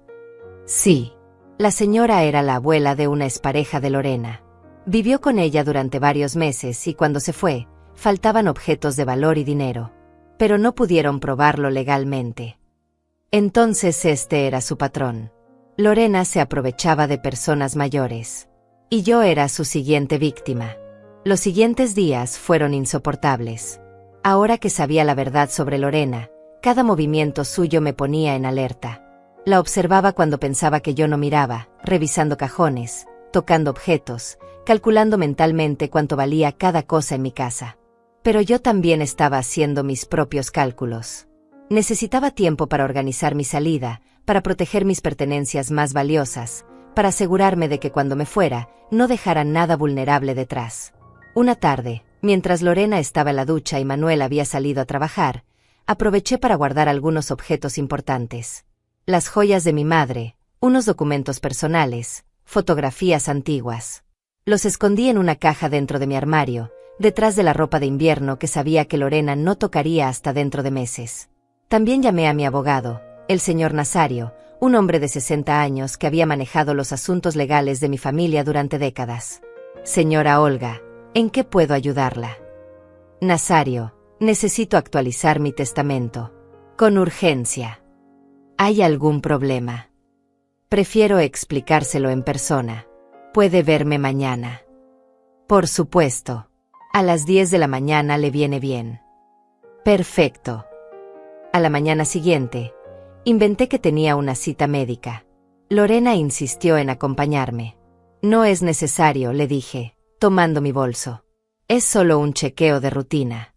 Sí. La señora era la abuela de una expareja de Lorena. Vivió con ella durante varios meses y cuando se fue, faltaban objetos de valor y dinero. Pero no pudieron probarlo legalmente. Entonces este era su patrón. Lorena se aprovechaba de personas mayores. Y yo era su siguiente víctima. Los siguientes días fueron insoportables. Ahora que sabía la verdad sobre Lorena, cada movimiento suyo me ponía en alerta. La observaba cuando pensaba que yo no miraba, revisando cajones, tocando objetos, calculando mentalmente cuánto valía cada cosa en mi casa. Pero yo también estaba haciendo mis propios cálculos. Necesitaba tiempo para organizar mi salida, para proteger mis pertenencias más valiosas, para asegurarme de que cuando me fuera, no dejara nada vulnerable detrás. Una tarde, mientras Lorena estaba en la ducha y Manuel había salido a trabajar, aproveché para guardar algunos objetos importantes. Las joyas de mi madre, unos documentos personales, fotografías antiguas. Los escondí en una caja dentro de mi armario, detrás de la ropa de invierno que sabía que Lorena no tocaría hasta dentro de meses. También llamé a mi abogado, el señor Nazario, un hombre de 60 años que había manejado los asuntos legales de mi familia durante décadas. Señora Olga, ¿en qué puedo ayudarla? Nazario, necesito actualizar mi testamento. Con urgencia. ¿Hay algún problema? Prefiero explicárselo en persona. ¿Puede verme mañana? Por supuesto. A las 10 de la mañana le viene bien. Perfecto. A la mañana siguiente, inventé que tenía una cita médica. Lorena insistió en acompañarme. No es necesario, le dije, tomando mi bolso. Es solo un chequeo de rutina.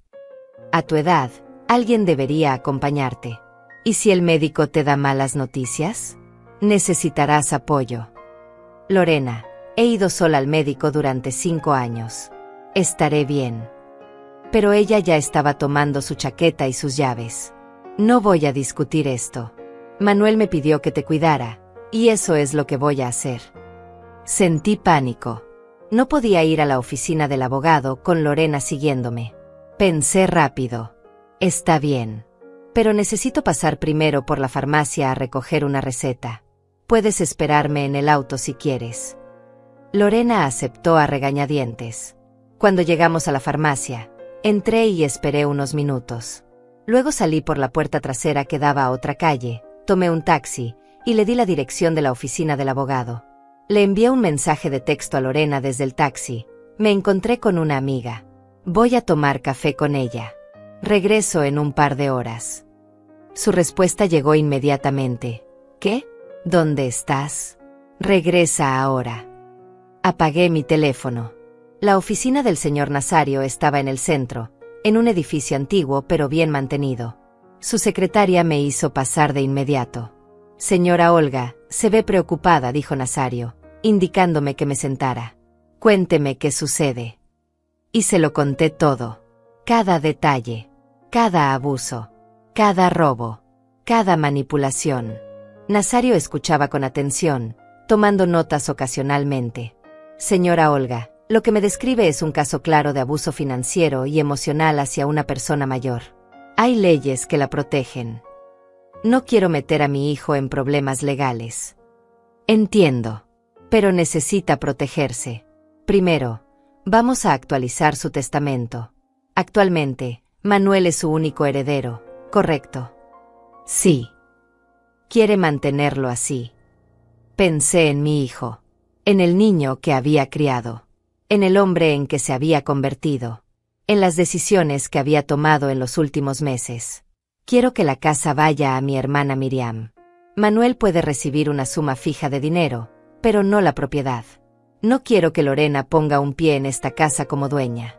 A tu edad, alguien debería acompañarte. ¿Y si el médico te da malas noticias? Necesitarás apoyo. Lorena, he ido sola al médico durante 5 años. Estaré bien. Pero ella ya estaba tomando su chaqueta y sus llaves. No voy a discutir esto. Manuel me pidió que te cuidara, y eso es lo que voy a hacer. Sentí pánico. No podía ir a la oficina del abogado con Lorena siguiéndome. Pensé rápido. Está bien. Pero necesito pasar primero por la farmacia a recoger una receta. Puedes esperarme en el auto si quieres. Lorena aceptó a regañadientes. Cuando llegamos a la farmacia, entré y esperé unos minutos. Luego salí por la puerta trasera que daba a otra calle, tomé un taxi y le di la dirección de la oficina del abogado. Le envié un mensaje de texto a Lorena desde el taxi. Me encontré con una amiga. Voy a tomar café con ella. Regreso en un par de horas. Su respuesta llegó inmediatamente. ¿Qué? ¿Dónde estás? Regresa ahora. Apagué mi teléfono. La oficina del señor Nazario estaba en el centro, en un edificio antiguo pero bien mantenido. Su secretaria me hizo pasar de inmediato. Señora Olga, se ve preocupada, dijo Nazario, indicándome que me sentara. Cuénteme qué sucede. Y se lo conté todo. Cada detalle. Cada abuso. Cada robo. Cada manipulación. Nazario escuchaba con atención, tomando notas ocasionalmente. Señora Olga, lo que me describe es un caso claro de abuso financiero y emocional hacia una persona mayor. Hay leyes que la protegen. No quiero meter a mi hijo en problemas legales. Entiendo. Pero necesita protegerse. Primero, vamos a actualizar su testamento. Actualmente, Manuel es su único heredero, ¿correcto? Sí. Quiere mantenerlo así. Pensé en mi hijo, en el niño que había criado, en el hombre en que se había convertido, en las decisiones que había tomado en los últimos meses. Quiero que la casa vaya a mi hermana Miriam. Manuel puede recibir una suma fija de dinero, pero no la propiedad. No quiero que Lorena ponga un pie en esta casa como dueña.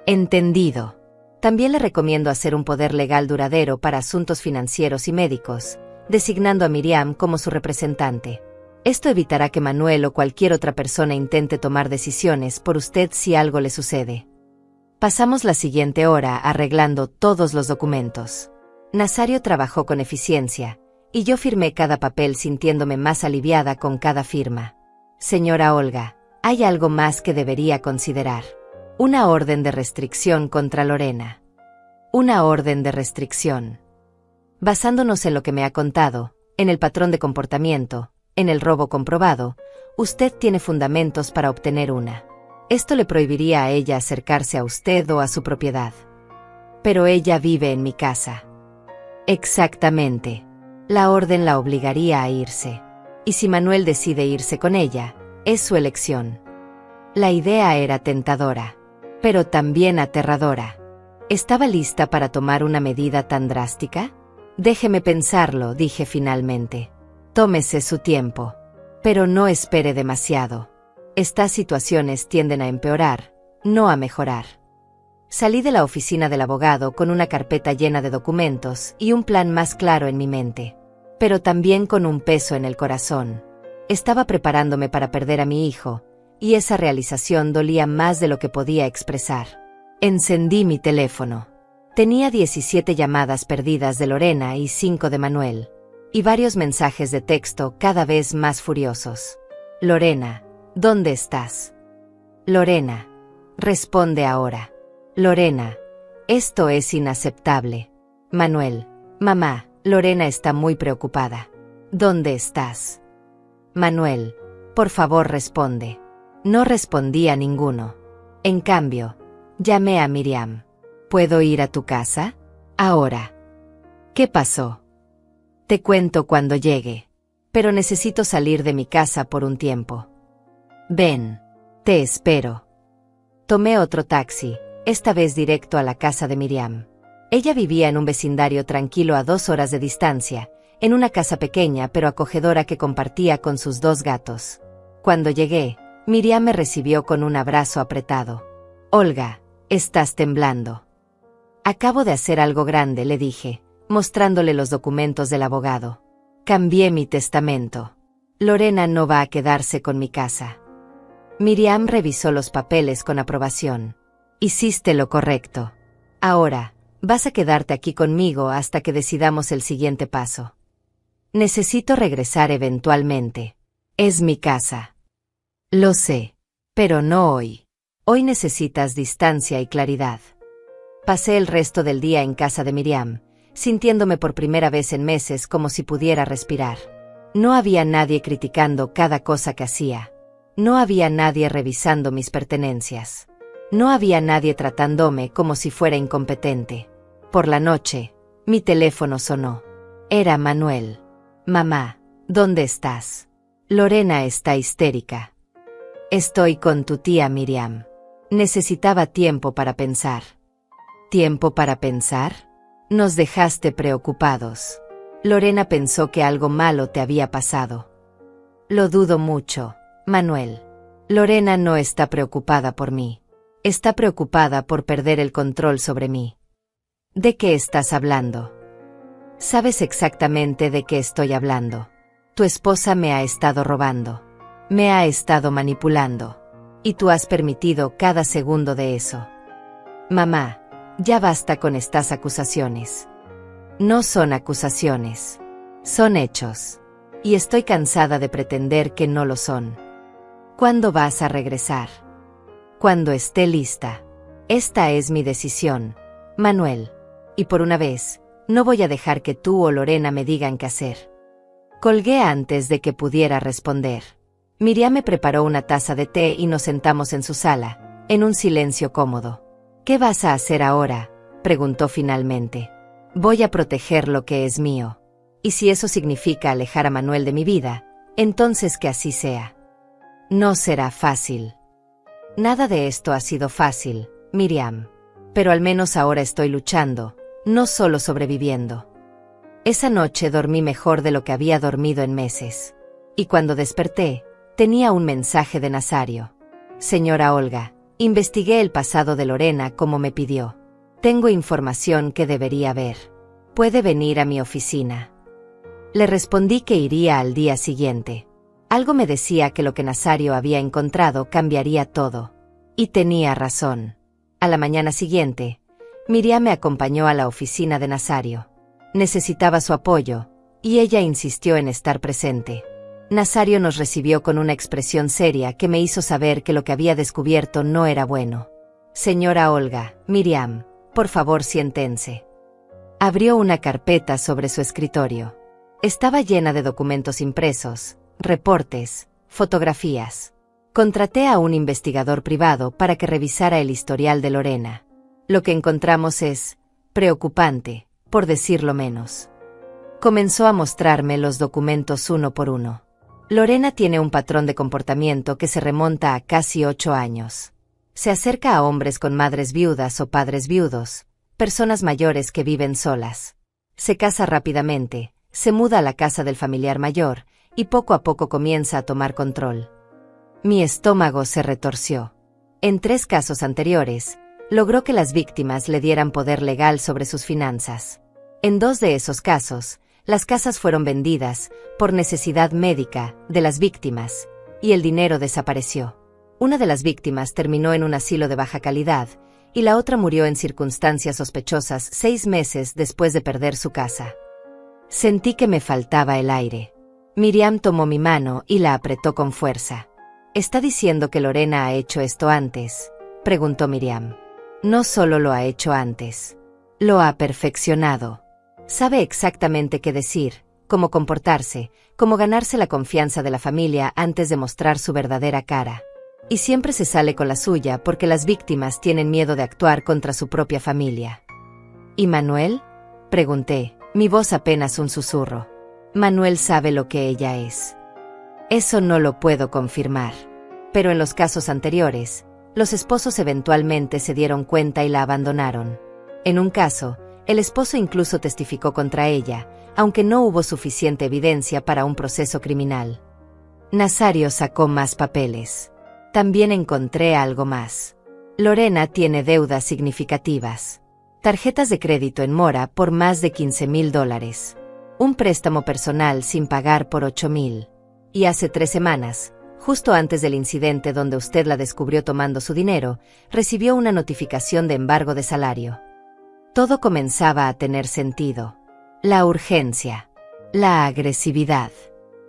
Entendido. También le recomiendo hacer un poder legal duradero para asuntos financieros y médicos, designando a Miriam como su representante. Esto evitará que Manuel o cualquier otra persona intente tomar decisiones por usted si algo le sucede. Pasamos la siguiente hora arreglando todos los documentos. Nazario trabajó con eficiencia, y yo firmé cada papel sintiéndome más aliviada con cada firma. Señora Olga, hay algo más que debería considerar. Una orden de restricción contra Lorena. Una orden de restricción. Basándonos en lo que me ha contado, en el patrón de comportamiento, en el robo comprobado, usted tiene fundamentos para obtener una. Esto le prohibiría a ella acercarse a usted o a su propiedad. Pero ella vive en mi casa. Exactamente. La orden la obligaría a irse. Y si Manuel decide irse con ella, es su elección. La idea era tentadora, pero también aterradora. ¿Estaba lista para tomar una medida tan drástica? Déjeme pensarlo, dije finalmente. Tómese su tiempo. Pero no espere demasiado. Estas situaciones tienden a empeorar, no a mejorar. Salí de la oficina del abogado con una carpeta llena de documentos y un plan más claro en mi mente, pero también con un peso en el corazón. Estaba preparándome para perder a mi hijo, y esa realización dolía más de lo que podía expresar. Encendí mi teléfono. Tenía 17 llamadas perdidas de Lorena y 5 de Manuel, y varios mensajes de texto cada vez más furiosos. Lorena, ¿dónde estás? Lorena, responde ahora. Lorena, esto es inaceptable. Manuel, mamá, Lorena está muy preocupada. ¿Dónde estás? Manuel, por favor responde. No respondí a ninguno. En cambio, llamé a Miriam. ¿Puedo ir a tu casa? Ahora. ¿Qué pasó? Te cuento cuando llegue. Pero necesito salir de mi casa por un tiempo. Ven. Te espero. Tomé otro taxi, esta vez directo a la casa de Miriam. Ella vivía en un vecindario tranquilo a 2 horas de distancia, en una casa pequeña pero acogedora que compartía con sus 2 gatos. Cuando llegué, Miriam me recibió con un abrazo apretado. Olga, estás temblando. Acabo de hacer algo grande, le dije, mostrándole los documentos del abogado. Cambié mi testamento. Lorena no va a quedarse con mi casa. Miriam revisó los papeles con aprobación. Hiciste lo correcto. Ahora, vas a quedarte aquí conmigo hasta que decidamos el siguiente paso. Necesito regresar eventualmente. Es mi casa. Lo sé, pero no hoy. Hoy necesitas distancia y claridad. Pasé el resto del día en casa de Miriam, sintiéndome por primera vez en meses como si pudiera respirar. No había nadie criticando cada cosa que hacía. No había nadie revisando mis pertenencias. No había nadie tratándome como si fuera incompetente. Por la noche, mi teléfono sonó. Era Manuel. Mamá, ¿dónde estás? Lorena está histérica. Estoy con tu tía Miriam. Necesitaba tiempo para pensar. ¿Tiempo para pensar? Nos dejaste preocupados. Lorena pensó que algo malo te había pasado. Lo dudo mucho, Manuel. Lorena no está preocupada por mí. Está preocupada por perder el control sobre mí. ¿De qué estás hablando? Sabes exactamente de qué estoy hablando. Tu esposa me ha estado robando. Me ha estado manipulando. Y tú has permitido cada segundo de eso. Mamá, ya basta con estas acusaciones. No son acusaciones. Son hechos. Y estoy cansada de pretender que no lo son. ¿Cuándo vas a regresar? Cuando esté lista. Esta es mi decisión, Manuel. Y por una vez, no voy a dejar que tú o Lorena me digan qué hacer. Colgué antes de que pudiera responder. Miriam me preparó una taza de té y nos sentamos en su sala, en un silencio cómodo. ¿Qué vas a hacer ahora?, preguntó finalmente. Voy a proteger lo que es mío. Y si eso significa alejar a Manuel de mi vida, entonces que así sea. No será fácil. Nada de esto ha sido fácil, Miriam. Pero al menos ahora estoy luchando, no solo sobreviviendo. Esa noche dormí mejor de lo que había dormido en meses. Y cuando desperté, tenía un mensaje de Nazario. Señora Olga, investigué el pasado de Lorena como me pidió. Tengo información que debería ver. ¿Puede venir a mi oficina? Le respondí que iría al día siguiente. Algo me decía que lo que Nazario había encontrado cambiaría todo. Y tenía razón. A la mañana siguiente, Miriam me acompañó a la oficina de Nazario. Necesitaba su apoyo, y ella insistió en estar presente. Nazario nos recibió con una expresión seria que me hizo saber que lo que había descubierto no era bueno. Señora Olga, Miriam, por favor siéntense. Abrió una carpeta sobre su escritorio. Estaba llena de documentos impresos, reportes, fotografías. Contraté a un investigador privado para que revisara el historial de Lorena. Lo que encontramos es preocupante, por decirlo menos. Comenzó a mostrarme los documentos uno por uno. Lorena tiene un patrón de comportamiento que se remonta a casi 8 años. Se acerca a hombres con madres viudas o padres viudos, personas mayores que viven solas. Se casa rápidamente, se muda a la casa del familiar mayor, y poco a poco comienza a tomar control. Mi estómago se retorció. En 3 casos anteriores, logró que las víctimas le dieran poder legal sobre sus finanzas. En 2 de esos casos, las casas fueron vendidas, por necesidad médica, de las víctimas, y el dinero desapareció. Una de las víctimas terminó en un asilo de baja calidad, y la otra murió en circunstancias sospechosas 6 meses después de perder su casa. Sentí que me faltaba el aire. Miriam tomó mi mano y la apretó con fuerza. ¿Está diciendo que Lorena ha hecho esto antes?, preguntó Miriam. No solo lo ha hecho antes. Lo ha perfeccionado. Sabe exactamente qué decir, cómo comportarse, cómo ganarse la confianza de la familia antes de mostrar su verdadera cara. Y siempre se sale con la suya porque las víctimas tienen miedo de actuar contra su propia familia. ¿Y Manuel?, pregunté, mi voz apenas un susurro. Manuel sabe lo que ella es. Eso no lo puedo confirmar. Pero en los casos anteriores, los esposos eventualmente se dieron cuenta y la abandonaron. En un caso, el esposo incluso testificó contra ella, aunque no hubo suficiente evidencia para un proceso criminal. Nazario sacó más papeles. También encontré algo más. Lorena tiene deudas significativas. Tarjetas de crédito en mora por más de $15,000. Un préstamo personal sin pagar por $8,000. Y hace 3 semanas, justo antes del incidente donde usted la descubrió tomando su dinero, recibió una notificación de embargo de salario. Todo comenzaba a tener sentido. La urgencia, la agresividad,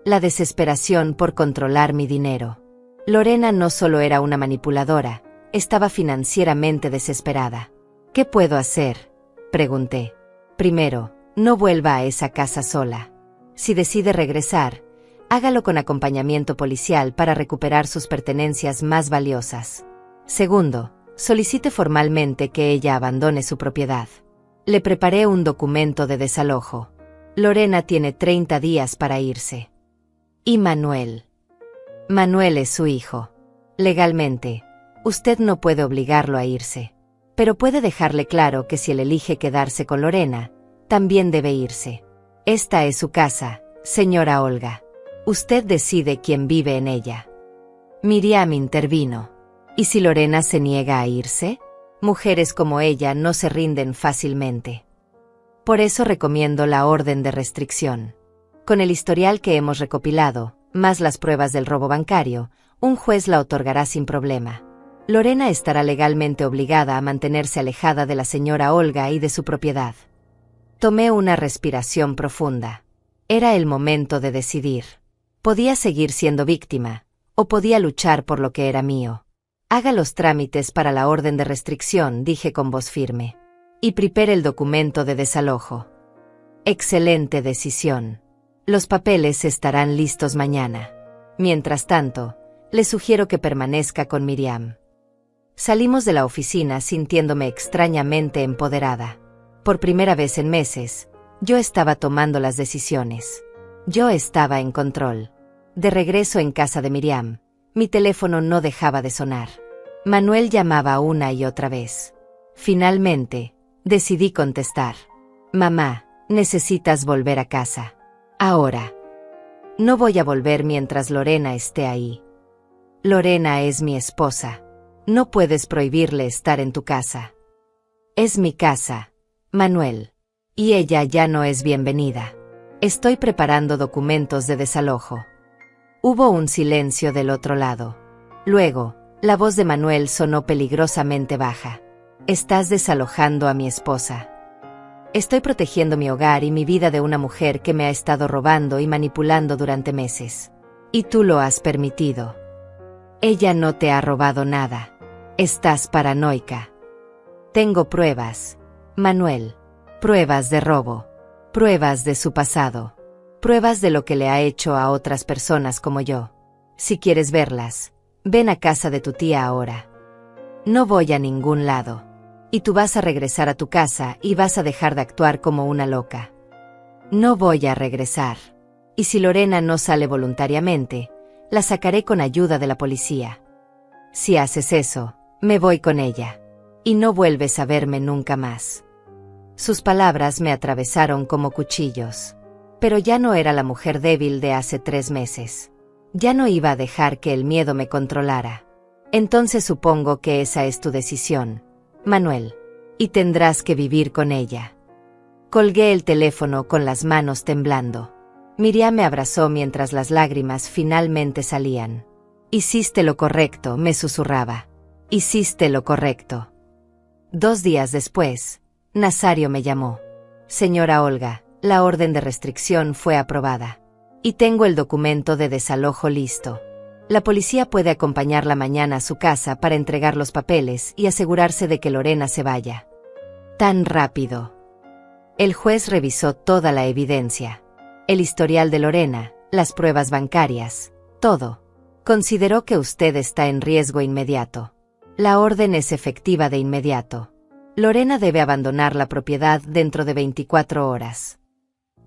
la desesperación por controlar mi dinero. Lorena no solo era una manipuladora, estaba financieramente desesperada. ¿Qué puedo hacer?, pregunté. Primero, no vuelva a esa casa sola. Si decide regresar, hágalo con acompañamiento policial para recuperar sus pertenencias más valiosas. Segundo, solicite formalmente que ella abandone su propiedad. Le preparé un documento de desalojo. Lorena tiene 30 días para irse. ¿Y Manuel? Manuel es su hijo. Legalmente, usted no puede obligarlo a irse. Pero puede dejarle claro que si él elige quedarse con Lorena, también debe irse. Esta es su casa, señora Olga. Usted decide quién vive en ella. Miriam intervino. ¿Y si Lorena se niega a irse? Mujeres como ella no se rinden fácilmente. Por eso recomiendo la orden de restricción. Con el historial que hemos recopilado, más las pruebas del robo bancario, un juez la otorgará sin problema. Lorena estará legalmente obligada a mantenerse alejada de la señora Olga y de su propiedad. Tomé una respiración profunda. Era el momento de decidir. Podía seguir siendo víctima, o podía luchar por lo que era mío. Haga los trámites para la orden de restricción, dije con voz firme. Y prepare el documento de desalojo. Excelente decisión. Los papeles estarán listos mañana. Mientras tanto, le sugiero que permanezca con Miriam. Salimos de la oficina sintiéndome extrañamente empoderada. Por primera vez en meses, yo estaba tomando las decisiones. Yo estaba en control. De regreso en casa de Miriam, mi teléfono no dejaba de sonar. Manuel llamaba una y otra vez. Finalmente, decidí contestar. Mamá, necesitas volver a casa. Ahora. No voy a volver mientras Lorena esté ahí. Lorena es mi esposa. No puedes prohibirle estar en tu casa. Es mi casa, Manuel. Y ella ya no es bienvenida. Estoy preparando documentos de desalojo. Hubo un silencio del otro lado. Luego, la voz de Manuel sonó peligrosamente baja. Estás desalojando a mi esposa. Estoy protegiendo mi hogar y mi vida de una mujer que me ha estado robando y manipulando durante meses. Y tú lo has permitido. Ella no te ha robado nada. Estás paranoica. Tengo pruebas, Manuel. Pruebas de robo. Pruebas de su pasado. Pruebas de lo que le ha hecho a otras personas como yo. Si quieres verlas, ven a casa de tu tía ahora. No voy a ningún lado. Y tú vas a regresar a tu casa y vas a dejar de actuar como una loca. No voy a regresar. Y si Lorena no sale voluntariamente, la sacaré con ayuda de la policía. Si haces eso, me voy con ella. Y no vuelves a verme nunca más. Sus palabras me atravesaron como cuchillos. Pero ya no era la mujer débil de hace 3 meses. Ya no iba a dejar que el miedo me controlara. Entonces supongo que esa es tu decisión, Manuel. Y tendrás que vivir con ella. Colgué el teléfono con las manos temblando. Miriam me abrazó mientras las lágrimas finalmente salían. Hiciste lo correcto, me susurraba. Hiciste lo correcto. 2 días después, Nazario me llamó. Señora Olga, la orden de restricción fue aprobada. Y tengo el documento de desalojo listo. La policía puede acompañarla mañana a su casa para entregar los papeles y asegurarse de que Lorena se vaya. Tan rápido. El juez revisó toda la evidencia. El historial de Lorena, las pruebas bancarias, todo. Consideró que usted está en riesgo inmediato. La orden es efectiva de inmediato. Lorena debe abandonar la propiedad dentro de 24 horas.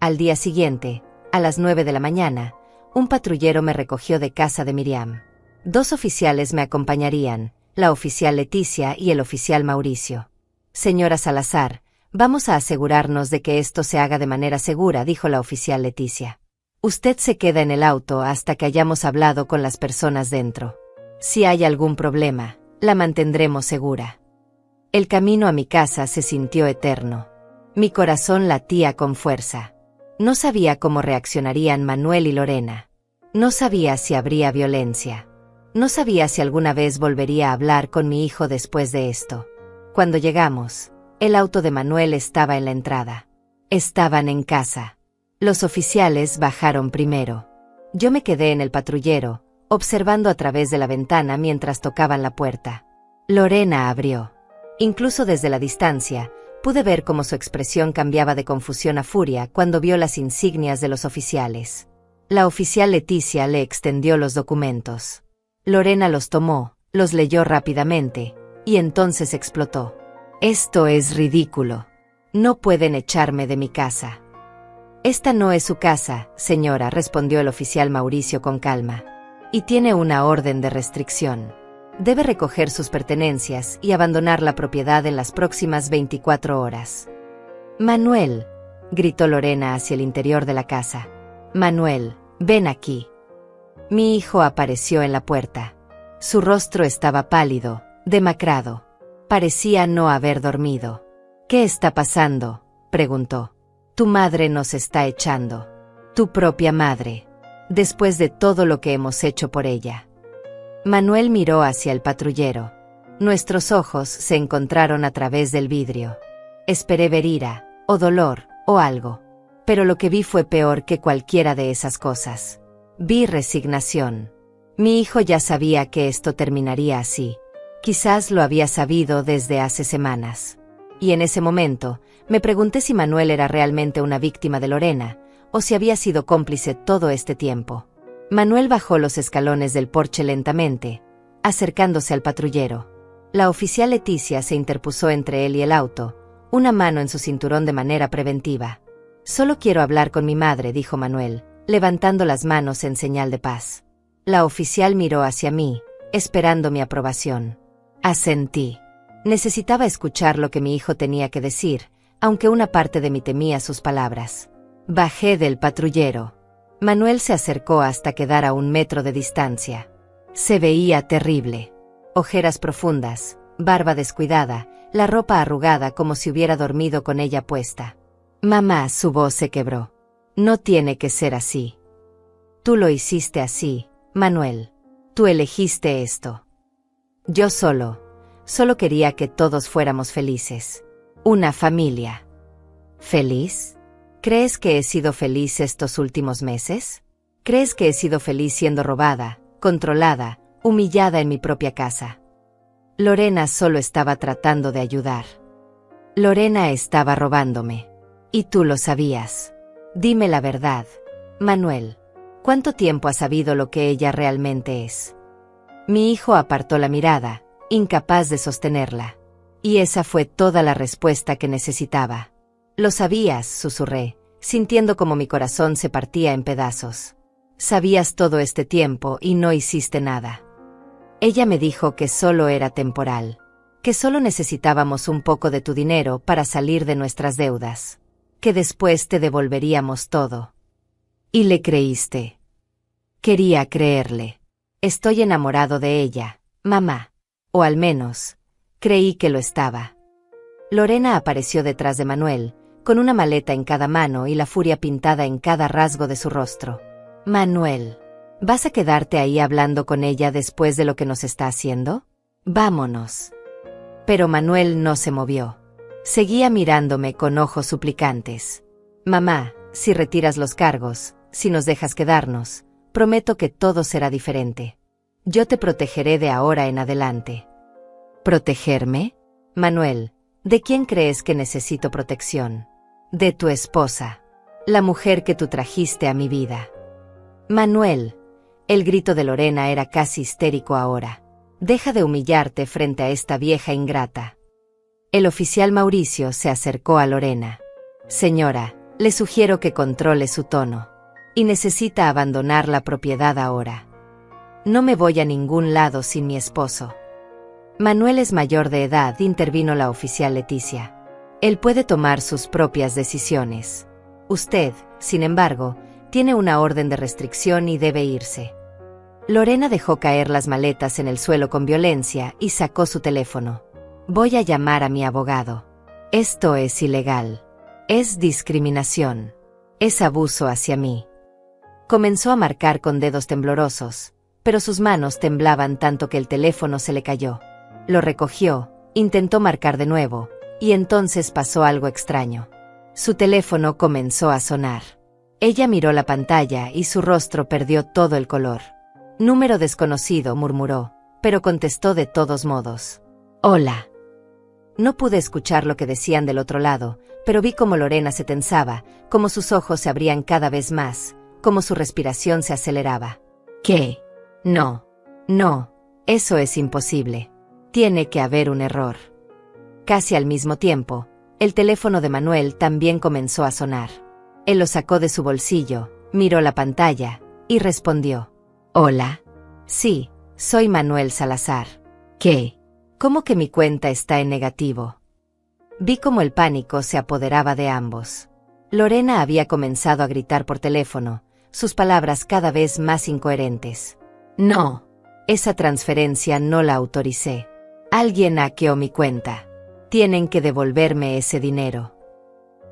Al día siguiente, a las 9 de la mañana, un patrullero me recogió de casa de Miriam. 2 oficiales me acompañarían, la oficial Leticia y el oficial Mauricio. Señora Salazar, vamos a asegurarnos de que esto se haga de manera segura, dijo la oficial Leticia. Usted se queda en el auto hasta que hayamos hablado con las personas dentro. Si hay algún problema, la mantendremos segura. El camino a mi casa se sintió eterno. Mi corazón latía con fuerza. No sabía cómo reaccionarían Manuel y Lorena. No sabía si habría violencia. No sabía si alguna vez volvería a hablar con mi hijo después de esto. Cuando llegamos, el auto de Manuel estaba en la entrada. Estaban en casa. Los oficiales bajaron primero. Yo me quedé en el patrullero, observando a través de la ventana mientras tocaban la puerta. Lorena abrió. Incluso desde la distancia, pude ver cómo su expresión cambiaba de confusión a furia cuando vio las insignias de los oficiales. La oficial Leticia le extendió los documentos. Lorena los tomó, los leyó rápidamente, y entonces explotó. Esto es ridículo. No pueden echarme de mi casa. Esta no es su casa, señora, respondió el oficial Mauricio con calma. Y tiene una orden de restricción. Debe recoger sus pertenencias y abandonar la propiedad en las próximas 24 horas. Manuel, gritó Lorena hacia el interior de la casa. Manuel, ven aquí. Mi hijo apareció en la puerta. Su rostro estaba pálido, demacrado. Parecía no haber dormido. ¿Qué está pasando?, preguntó. Tu madre nos está echando. Tu propia madre. Después de todo lo que hemos hecho por ella. Manuel miró hacia el patrullero. Nuestros ojos se encontraron a través del vidrio. Esperé ver ira, o dolor, o algo. Pero lo que vi fue peor que cualquiera de esas cosas. Vi resignación. Mi hijo ya sabía que esto terminaría así. Quizás lo había sabido desde hace semanas. Y en ese momento, me pregunté si Manuel era realmente una víctima de Lorena, o si había sido cómplice todo este tiempo. Manuel bajó los escalones del porche lentamente, acercándose al patrullero. La oficial Leticia se interpuso entre él y el auto, una mano en su cinturón de manera preventiva. Solo quiero hablar con mi madre, dijo Manuel, levantando las manos en señal de paz. La oficial miró hacia mí, esperando mi aprobación. Asentí. Necesitaba escuchar lo que mi hijo tenía que decir, aunque una parte de mí temía sus palabras. Bajé del patrullero. Manuel se acercó hasta quedar a 1 metro de distancia. Se veía terrible. Ojeras profundas, barba descuidada, la ropa arrugada como si hubiera dormido con ella puesta. Mamá, su voz se quebró. No tiene que ser así. Tú lo hiciste así, Manuel. Tú elegiste esto. Yo solo quería que todos fuéramos felices. Una familia. ¿Feliz? ¿Crees que he sido feliz estos últimos meses? ¿Crees que he sido feliz siendo robada, controlada, humillada en mi propia casa? Lorena solo estaba tratando de ayudar. Lorena estaba robándome. Y tú lo sabías. Dime la verdad, Manuel. ¿Cuánto tiempo has sabido lo que ella realmente es? Mi hijo apartó la mirada, incapaz de sostenerla. Y esa fue toda la respuesta que necesitaba. Lo sabías, susurré. sintiendo como mi corazón se partía en pedazos. Sabías todo este tiempo y no hiciste nada. Ella me dijo que solo era temporal, que solo necesitábamos un poco de tu dinero para salir de nuestras deudas, que después te devolveríamos todo. Y le creíste. Quería creerle. Estoy enamorado de ella, mamá. O al menos, creí que lo estaba. Lorena apareció detrás de Manuel, con una maleta en cada mano y la furia pintada en cada rasgo de su rostro. Manuel, ¿vas a quedarte ahí hablando con ella después de lo que nos está haciendo? Vámonos. Pero Manuel no se movió. Seguía mirándome con ojos suplicantes. Mamá, si retiras los cargos, si nos dejas quedarnos, prometo que todo será diferente. Yo te protegeré de ahora en adelante. ¿Protegerme? Manuel, ¿de quién crees que necesito protección? De tu esposa, la mujer que tú trajiste a mi vida. Manuel, el grito de Lorena era casi histérico ahora. Deja de humillarte frente a esta vieja ingrata. El oficial Mauricio se acercó a Lorena. Señora, le sugiero que controle su tono. Y necesita abandonar la propiedad ahora. No me voy a ningún lado sin mi esposo. Manuel es mayor de edad, intervino la oficial Leticia. Él puede tomar sus propias decisiones. Usted, sin embargo, tiene una orden de restricción y debe irse. Lorena dejó caer las maletas en el suelo con violencia y sacó su teléfono. Voy a llamar a mi abogado. Esto es ilegal. Es discriminación. Es abuso hacia mí. Comenzó a marcar con dedos temblorosos, pero sus manos temblaban tanto que el teléfono se le cayó. Lo recogió, intentó marcar de nuevo, y entonces pasó algo extraño. Su teléfono comenzó a sonar. Ella miró la pantalla y su rostro perdió todo el color. Número desconocido, murmuró, pero contestó de todos modos. Hola. No pude escuchar lo que decían del otro lado, pero vi cómo Lorena se tensaba, cómo sus ojos se abrían cada vez más, cómo su respiración se aceleraba. ¿Qué? No. No. Eso es imposible. Tiene que haber un error. Casi al mismo tiempo, el teléfono de Manuel también comenzó a sonar. Él lo sacó de su bolsillo, miró la pantalla, y respondió. Hola. Sí, soy Manuel Salazar. ¿Qué? ¿Cómo que mi cuenta está en negativo? Vi cómo el pánico se apoderaba de ambos. Lorena había comenzado a gritar por teléfono, sus palabras cada vez más incoherentes. No. Esa transferencia no la autoricé. Alguien hackeó mi cuenta. Tienen que devolverme ese dinero.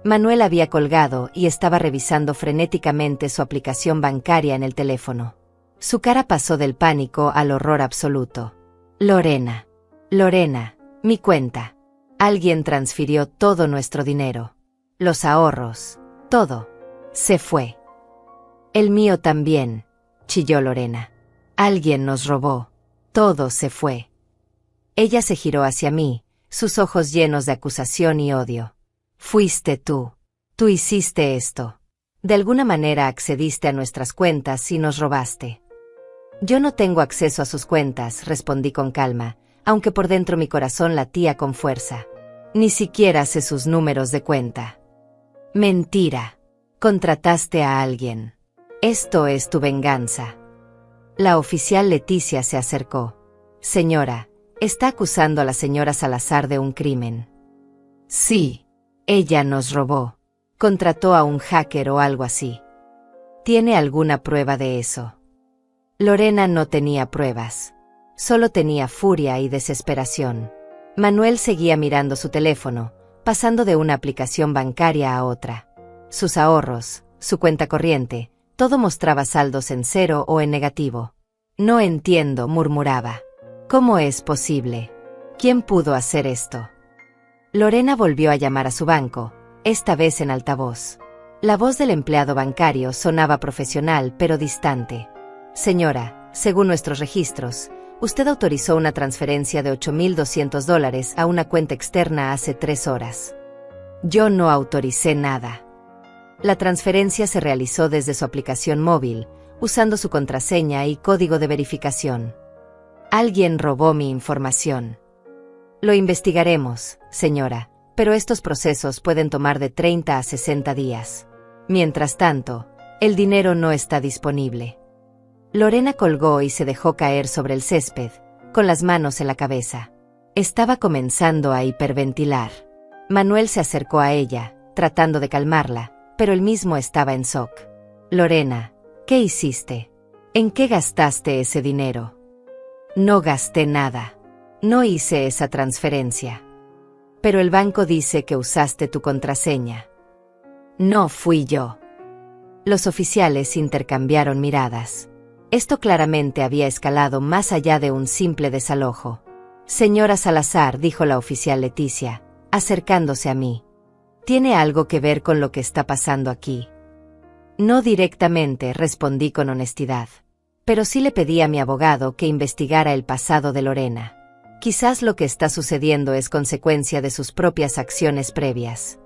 Manuel había colgado y estaba revisando frenéticamente su aplicación bancaria en el teléfono. Su cara pasó del pánico al horror absoluto. Lorena. Lorena, mi cuenta. Alguien transfirió todo nuestro dinero. Los ahorros. Todo. Se fue. El mío también, chilló Lorena. Alguien nos robó. Todo se fue. Ella se giró hacia mí, sus ojos llenos de acusación y odio. Fuiste tú. Tú hiciste esto. De alguna manera accediste a nuestras cuentas y nos robaste. Yo no tengo acceso a sus cuentas, respondí con calma, aunque por dentro mi corazón latía con fuerza. Ni siquiera sé sus números de cuenta. Mentira. Contrataste a alguien. Esto es tu venganza. La oficial Leticia se acercó. Señora, está acusando a la señora Salazar de un crimen. Sí. Ella nos robó. Contrató a un hacker o algo así. ¿Tiene alguna prueba de eso? Lorena no tenía pruebas. Solo tenía furia y desesperación. Manuel seguía mirando su teléfono, pasando de una aplicación bancaria a otra. Sus ahorros, su cuenta corriente, todo mostraba saldos en cero o en negativo. No entiendo, murmuraba. ¿Cómo es posible? ¿Quién pudo hacer esto? Lorena volvió a llamar a su banco, esta vez en altavoz. La voz del empleado bancario sonaba profesional pero distante. Señora, según nuestros registros, usted autorizó una transferencia de $8,200 a una cuenta externa hace 3 horas. Yo no autoricé nada. La transferencia se realizó desde su aplicación móvil, usando su contraseña y código de verificación. Alguien robó mi información. Lo investigaremos, señora, pero estos procesos pueden tomar de 30 a 60 días. Mientras tanto, el dinero no está disponible. Lorena colgó y se dejó caer sobre el césped, con las manos en la cabeza. Estaba comenzando a hiperventilar. Manuel se acercó a ella, tratando de calmarla, pero él mismo estaba en shock. Lorena, ¿qué hiciste? ¿En qué gastaste ese dinero? No gasté nada. No hice esa transferencia. Pero el banco dice que usaste tu contraseña. No fui yo. Los oficiales intercambiaron miradas. Esto claramente había escalado más allá de un simple desalojo. Señora Salazar, dijo la oficial Leticia, acercándose a mí. ¿Tiene algo que ver con lo que está pasando aquí? No directamente, respondí con honestidad. Pero sí le pedí a mi abogado que investigara el pasado de Lorena. Quizás lo que está sucediendo es consecuencia de sus propias acciones previas.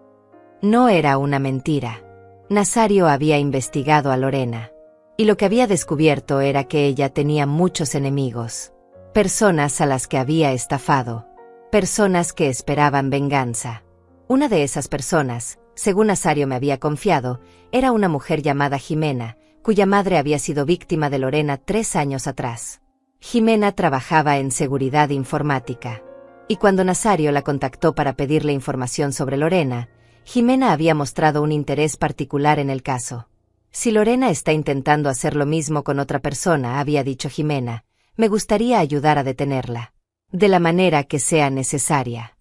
No era una mentira. Nazario había investigado a Lorena. Y lo que había descubierto era que ella tenía muchos enemigos. Personas a las que había estafado. Personas que esperaban venganza. Una de esas personas, según Nazario me había confiado, era una mujer llamada Jimena, cuya madre había sido víctima de Lorena 3 años atrás. Jimena trabajaba en seguridad informática. Y cuando Nazario la contactó para pedirle información sobre Lorena, Jimena había mostrado un interés particular en el caso. Si Lorena está intentando hacer lo mismo con otra persona, había dicho Jimena, me gustaría ayudar a detenerla. De la manera que sea necesaria.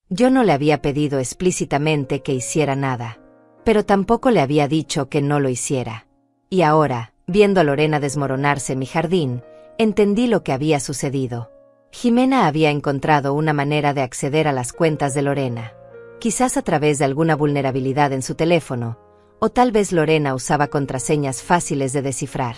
Yo no le había pedido explícitamente que hiciera nada. Pero tampoco le había dicho que no lo hiciera. Y ahora, viendo a Lorena desmoronarse en mi jardín, entendí lo que había sucedido. Jimena había encontrado una manera de acceder a las cuentas de Lorena. Quizás a través de alguna vulnerabilidad en su teléfono, o tal vez Lorena usaba contraseñas fáciles de descifrar.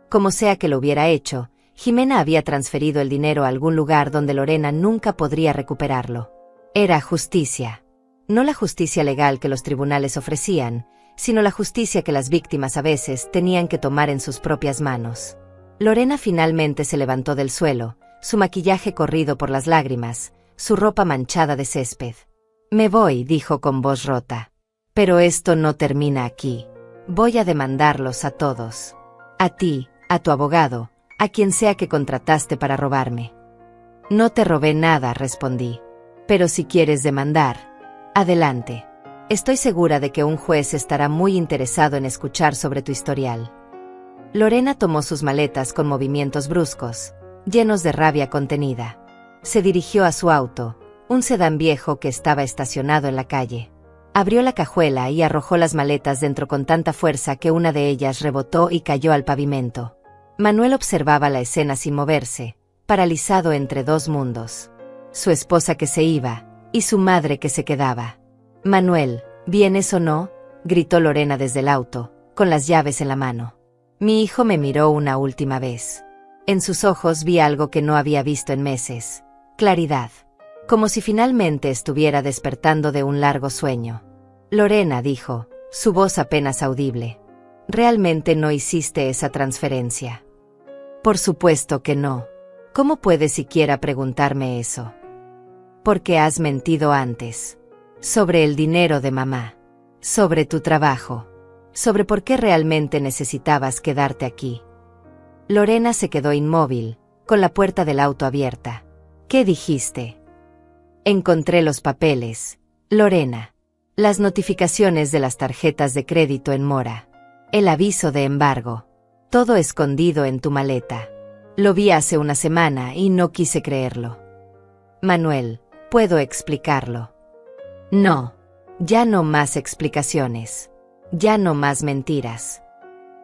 Como sea que lo hubiera hecho, Jimena había transferido el dinero a algún lugar donde Lorena nunca podría recuperarlo. Era justicia. No la justicia legal que los tribunales ofrecían, sino la justicia que las víctimas a veces tenían que tomar en sus propias manos. Lorena finalmente se levantó del suelo, su maquillaje corrido por las lágrimas, su ropa manchada de césped. Me voy, dijo con voz rota. Pero esto no termina aquí. Voy a demandarlos a todos. A ti, a tu abogado, a quien sea que contrataste para robarme. No te robé nada, respondí. Pero si quieres demandar, adelante. Estoy segura de que un juez estará muy interesado en escuchar sobre tu historial. Lorena tomó sus maletas con movimientos bruscos, llenos de rabia contenida. Se dirigió a su auto, un sedán viejo que estaba estacionado en la calle. Abrió la cajuela y arrojó las maletas dentro con tanta fuerza que una de ellas rebotó y cayó al pavimento. Manuel observaba la escena sin moverse, paralizado entre dos mundos. Su esposa que se iba, y su madre que se quedaba. Manuel, ¿vienes o no?, gritó Lorena desde el auto, con las llaves en la mano. Mi hijo me miró una última vez. En sus ojos vi algo que no había visto en meses. Claridad. Como si finalmente estuviera despertando de un largo sueño. Lorena, dijo, su voz apenas audible. ¿Realmente no hiciste esa transferencia? Por supuesto que no. ¿Cómo puedes siquiera preguntarme eso? Porque has mentido antes. Sobre el dinero de mamá. Sobre tu trabajo. Sobre por qué realmente necesitabas quedarte aquí. Lorena se quedó inmóvil, con la puerta del auto abierta. ¿Qué dijiste? Encontré los papeles, Lorena. Las notificaciones de las tarjetas de crédito en mora. El aviso de embargo. Todo escondido en tu maleta. Lo vi hace una semana y no quise creerlo. Manuel, ¿puedo explicarlo? No. Ya no más explicaciones. Ya no más mentiras.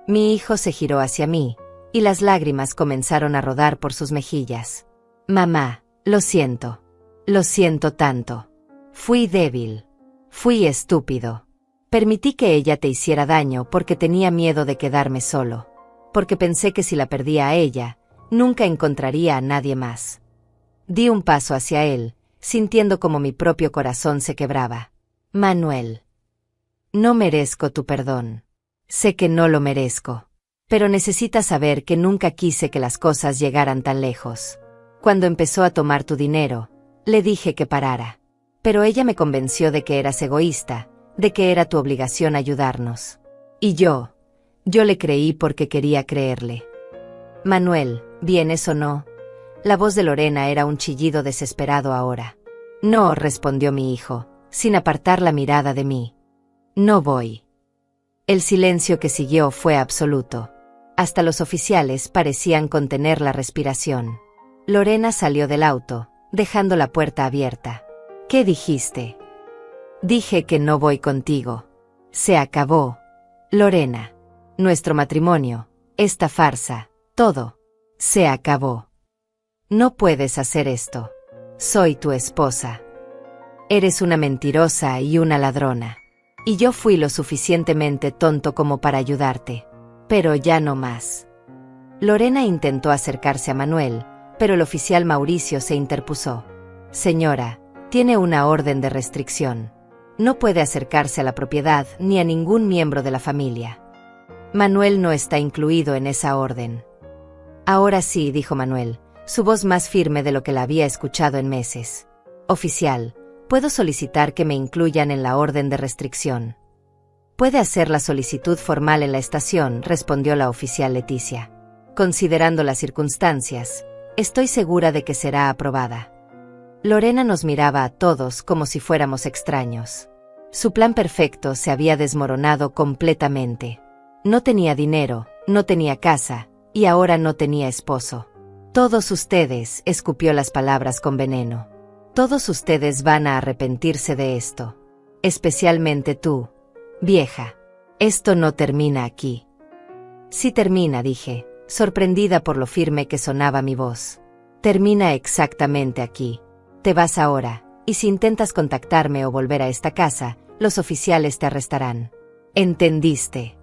Mi hijo se giró hacia mí, y las lágrimas comenzaron a rodar por sus mejillas. Mamá, lo siento. Lo siento tanto. Fui débil. Fui estúpido. Permití que ella te hiciera daño porque tenía miedo de quedarme solo. Porque pensé que si la perdía a ella, nunca encontraría a nadie más. Di un paso hacia él, sintiendo como mi propio corazón se quebraba. Manuel. No merezco tu perdón. Sé que no lo merezco. Pero necesitas saber que nunca quise que las cosas llegaran tan lejos. Cuando empezó a tomar tu dinero, le dije que parara. Pero ella me convenció de que eras egoísta, de que era tu obligación ayudarnos. Y yo le creí porque quería creerle. Manuel, ¿vienes o no? La voz de Lorena era un chillido desesperado ahora. No, respondió mi hijo, sin apartar la mirada de mí. No voy. El silencio que siguió fue absoluto. Hasta los oficiales parecían contener la respiración. Lorena salió del auto, dejando la puerta abierta. ¿Qué dijiste? Dije que no voy contigo. Se acabó. Lorena. Nuestro matrimonio, esta farsa, todo. Se acabó. No puedes hacer esto. Soy tu esposa. Eres una mentirosa y una ladrona. Y yo fui lo suficientemente tonto como para ayudarte. Pero ya no más. Lorena intentó acercarse a Manuel, pero el oficial Mauricio se interpuso. Señora, tiene una orden de restricción. No puede acercarse a la propiedad ni a ningún miembro de la familia. Manuel no está incluido en esa orden. Ahora sí, dijo Manuel, su voz más firme de lo que la había escuchado en meses. Oficial, puedo solicitar que me incluyan en la orden de restricción. Puede hacer la solicitud formal en la estación, respondió la oficial Leticia. Considerando las circunstancias, estoy segura de que será aprobada. Lorena nos miraba a todos como si fuéramos extraños. Su plan perfecto se había desmoronado completamente. No tenía dinero, no tenía casa, y ahora no tenía esposo. Todos ustedes, escupió las palabras con veneno. Todos ustedes van a arrepentirse de esto. Especialmente tú, vieja. Esto no termina aquí. Sí termina, dije, sorprendida por lo firme que sonaba mi voz. Termina exactamente aquí. Te vas ahora, y si intentas contactarme o volver a esta casa, los oficiales te arrestarán. ¿Entendiste?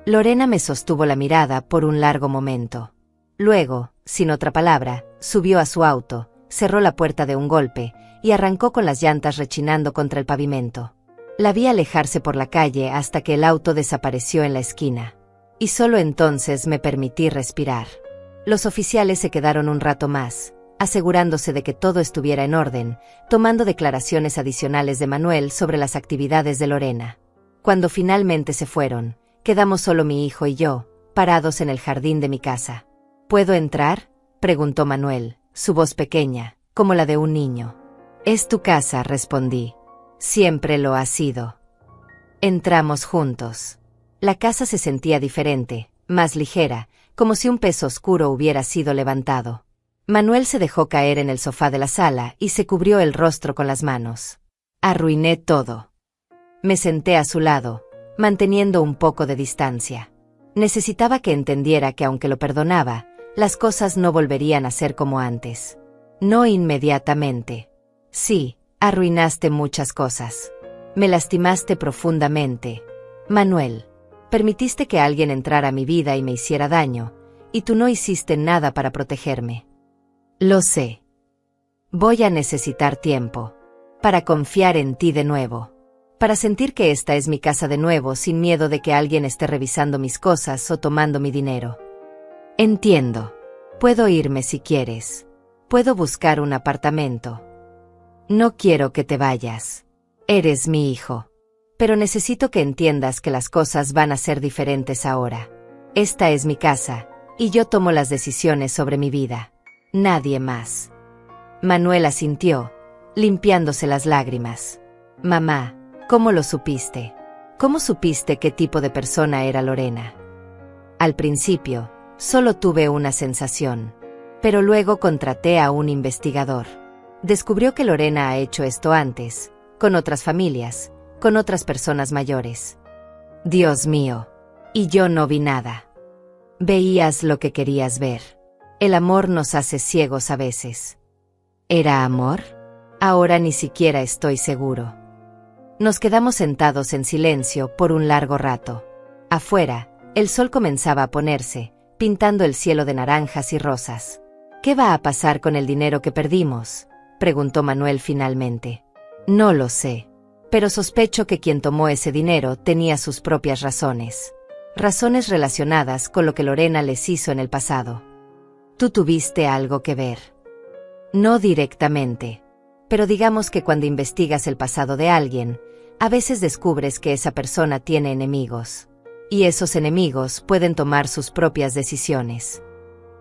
Lorena me sostuvo la mirada por un largo momento. Luego, sin otra palabra, subió a su auto, cerró la puerta de un golpe, y arrancó con las llantas rechinando contra el pavimento. La vi alejarse por la calle hasta que el auto desapareció en la esquina. Y solo entonces me permití respirar. Los oficiales se quedaron un rato más, asegurándose de que todo estuviera en orden, tomando declaraciones adicionales de Manuel sobre las actividades de Lorena. Cuando finalmente se fueron, quedamos solo mi hijo y yo, parados en el jardín de mi casa. ¿Puedo entrar?, preguntó Manuel, su voz pequeña, como la de un niño. Es tu casa, respondí. Siempre lo ha sido. Entramos juntos. La casa se sentía diferente, más ligera, como si un peso oscuro hubiera sido levantado. Manuel se dejó caer en el sofá de la sala y se cubrió el rostro con las manos. Arruiné todo. Me senté a su lado, manteniendo un poco de distancia. Necesitaba que entendiera que aunque lo perdonaba, las cosas no volverían a ser como antes. No inmediatamente. Sí, arruinaste muchas cosas. Me lastimaste profundamente. Manuel, permitiste que alguien entrara a mi vida y me hiciera daño, y tú no hiciste nada para protegerme. Lo sé. Voy a necesitar tiempo para confiar en ti de nuevo. Para sentir que esta es mi casa de nuevo sin miedo de que alguien esté revisando mis cosas o tomando mi dinero. Entiendo. Puedo irme si quieres. Puedo buscar un apartamento. No quiero que te vayas. Eres mi hijo. Pero necesito que entiendas que las cosas van a ser diferentes ahora. Esta es mi casa, y yo tomo las decisiones sobre mi vida. Nadie más. Manuel asintió, limpiándose las lágrimas. Mamá, ¿cómo lo supiste? ¿Cómo supiste qué tipo de persona era Lorena? Al principio, solo tuve una sensación. Pero luego contraté a un investigador. Descubrió que Lorena ha hecho esto antes, con otras familias, con otras personas mayores. Dios mío. Y yo no vi nada. Veías lo que querías ver. El amor nos hace ciegos a veces. ¿Era amor? Ahora ni siquiera estoy seguro. Nos quedamos sentados en silencio por un largo rato. Afuera, el sol comenzaba a ponerse, pintando el cielo de naranjas y rosas. ¿Qué va a pasar con el dinero que perdimos?, preguntó Manuel finalmente. No lo sé. Pero sospecho que quien tomó ese dinero tenía sus propias razones. Razones relacionadas con lo que Lorena les hizo en el pasado. ¿Tú tuviste algo que ver? No directamente. Pero digamos que cuando investigas el pasado de alguien, a veces descubres que esa persona tiene enemigos. Y esos enemigos pueden tomar sus propias decisiones.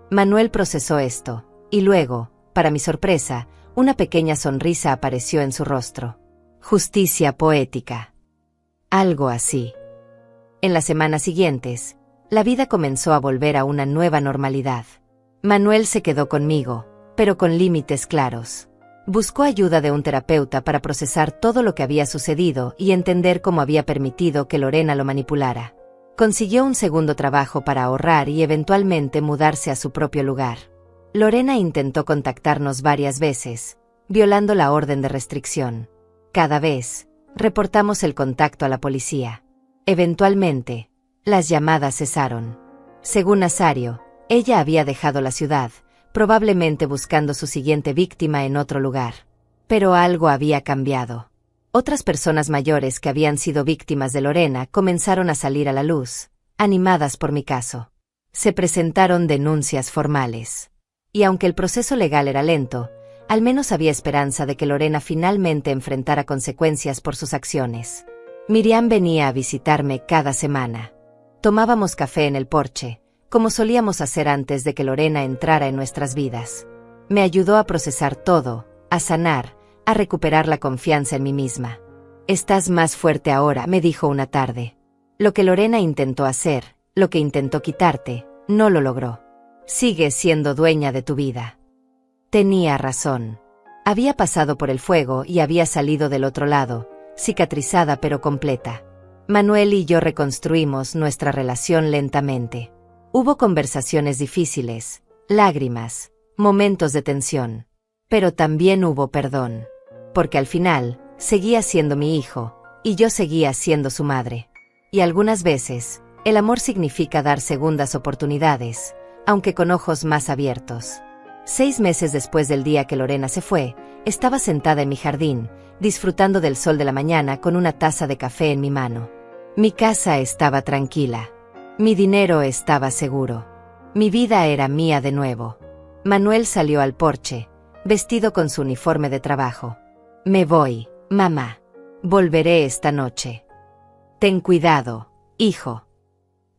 Manuel procesó esto, y luego, para mi sorpresa, una pequeña sonrisa apareció en su rostro. Justicia poética. Algo así. En las semanas siguientes, la vida comenzó a volver a una nueva normalidad. Manuel se quedó conmigo, pero con límites claros. Buscó ayuda de un terapeuta para procesar todo lo que había sucedido y entender cómo había permitido que Lorena lo manipulara. Consiguió un segundo trabajo para ahorrar y eventualmente mudarse a su propio lugar. Lorena intentó contactarnos varias veces, violando la orden de restricción. Cada vez, reportamos el contacto a la policía. Eventualmente, las llamadas cesaron. Según Nazario, ella había dejado la ciudad, probablemente buscando su siguiente víctima en otro lugar. Pero algo había cambiado. Otras personas mayores que habían sido víctimas de Lorena comenzaron a salir a la luz, animadas por mi caso. Se presentaron denuncias formales. Y aunque el proceso legal era lento, al menos había esperanza de que Lorena finalmente enfrentara consecuencias por sus acciones. Miriam venía a visitarme cada semana. Tomábamos café en el porche, como solíamos hacer antes de que Lorena entrara en nuestras vidas. Me ayudó a procesar todo, a sanar, a recuperar la confianza en mí misma. Estás más fuerte ahora, me dijo una tarde. Lo que Lorena intentó hacer, lo que intentó quitarte, no lo logró. Sigues siendo dueña de tu vida. Tenía razón. Había pasado por el fuego y había salido del otro lado, cicatrizada pero completa. Manuel y yo reconstruimos nuestra relación lentamente. Hubo conversaciones difíciles, lágrimas, momentos de tensión. Pero también hubo perdón. Porque al final, seguía siendo mi hijo, y yo seguía siendo su madre. Y algunas veces, el amor significa dar segundas oportunidades, aunque con ojos más abiertos. 6 meses después del día que Lorena se fue, estaba sentada en mi jardín, disfrutando del sol de la mañana con una taza de café en mi mano. Mi casa estaba tranquila. Mi dinero estaba seguro. Mi vida era mía de nuevo. Manuel salió al porche, vestido con su uniforme de trabajo. Me voy, mamá. Volveré esta noche. Ten cuidado, hijo.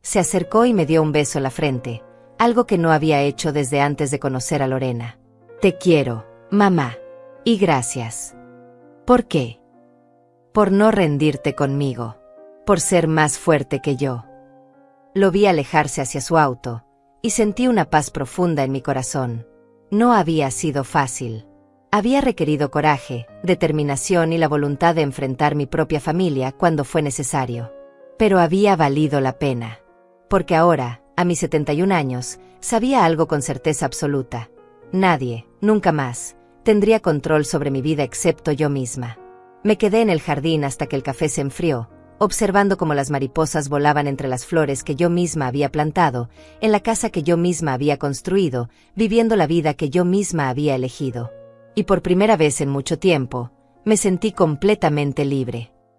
Se acercó y me dio un beso en la frente, algo que no había hecho desde antes de conocer a Lorena. Te quiero, mamá. Y gracias. ¿Por qué? Por no rendirte conmigo. Por ser más fuerte que yo. Lo vi alejarse hacia su auto, y sentí una paz profunda en mi corazón. No había sido fácil. Había requerido coraje, determinación y la voluntad de enfrentar mi propia familia cuando fue necesario. Pero había valido la pena. Porque ahora, a mis 71 años, sabía algo con certeza absoluta. Nadie, nunca más, tendría control sobre mi vida excepto yo misma. Me quedé en el jardín hasta que el café se enfrió, observando cómo las mariposas volaban entre las flores que yo misma había plantado, en la casa que yo misma había construido, viviendo la vida que yo misma había elegido. Y por primera vez en mucho tiempo, me sentí completamente libre.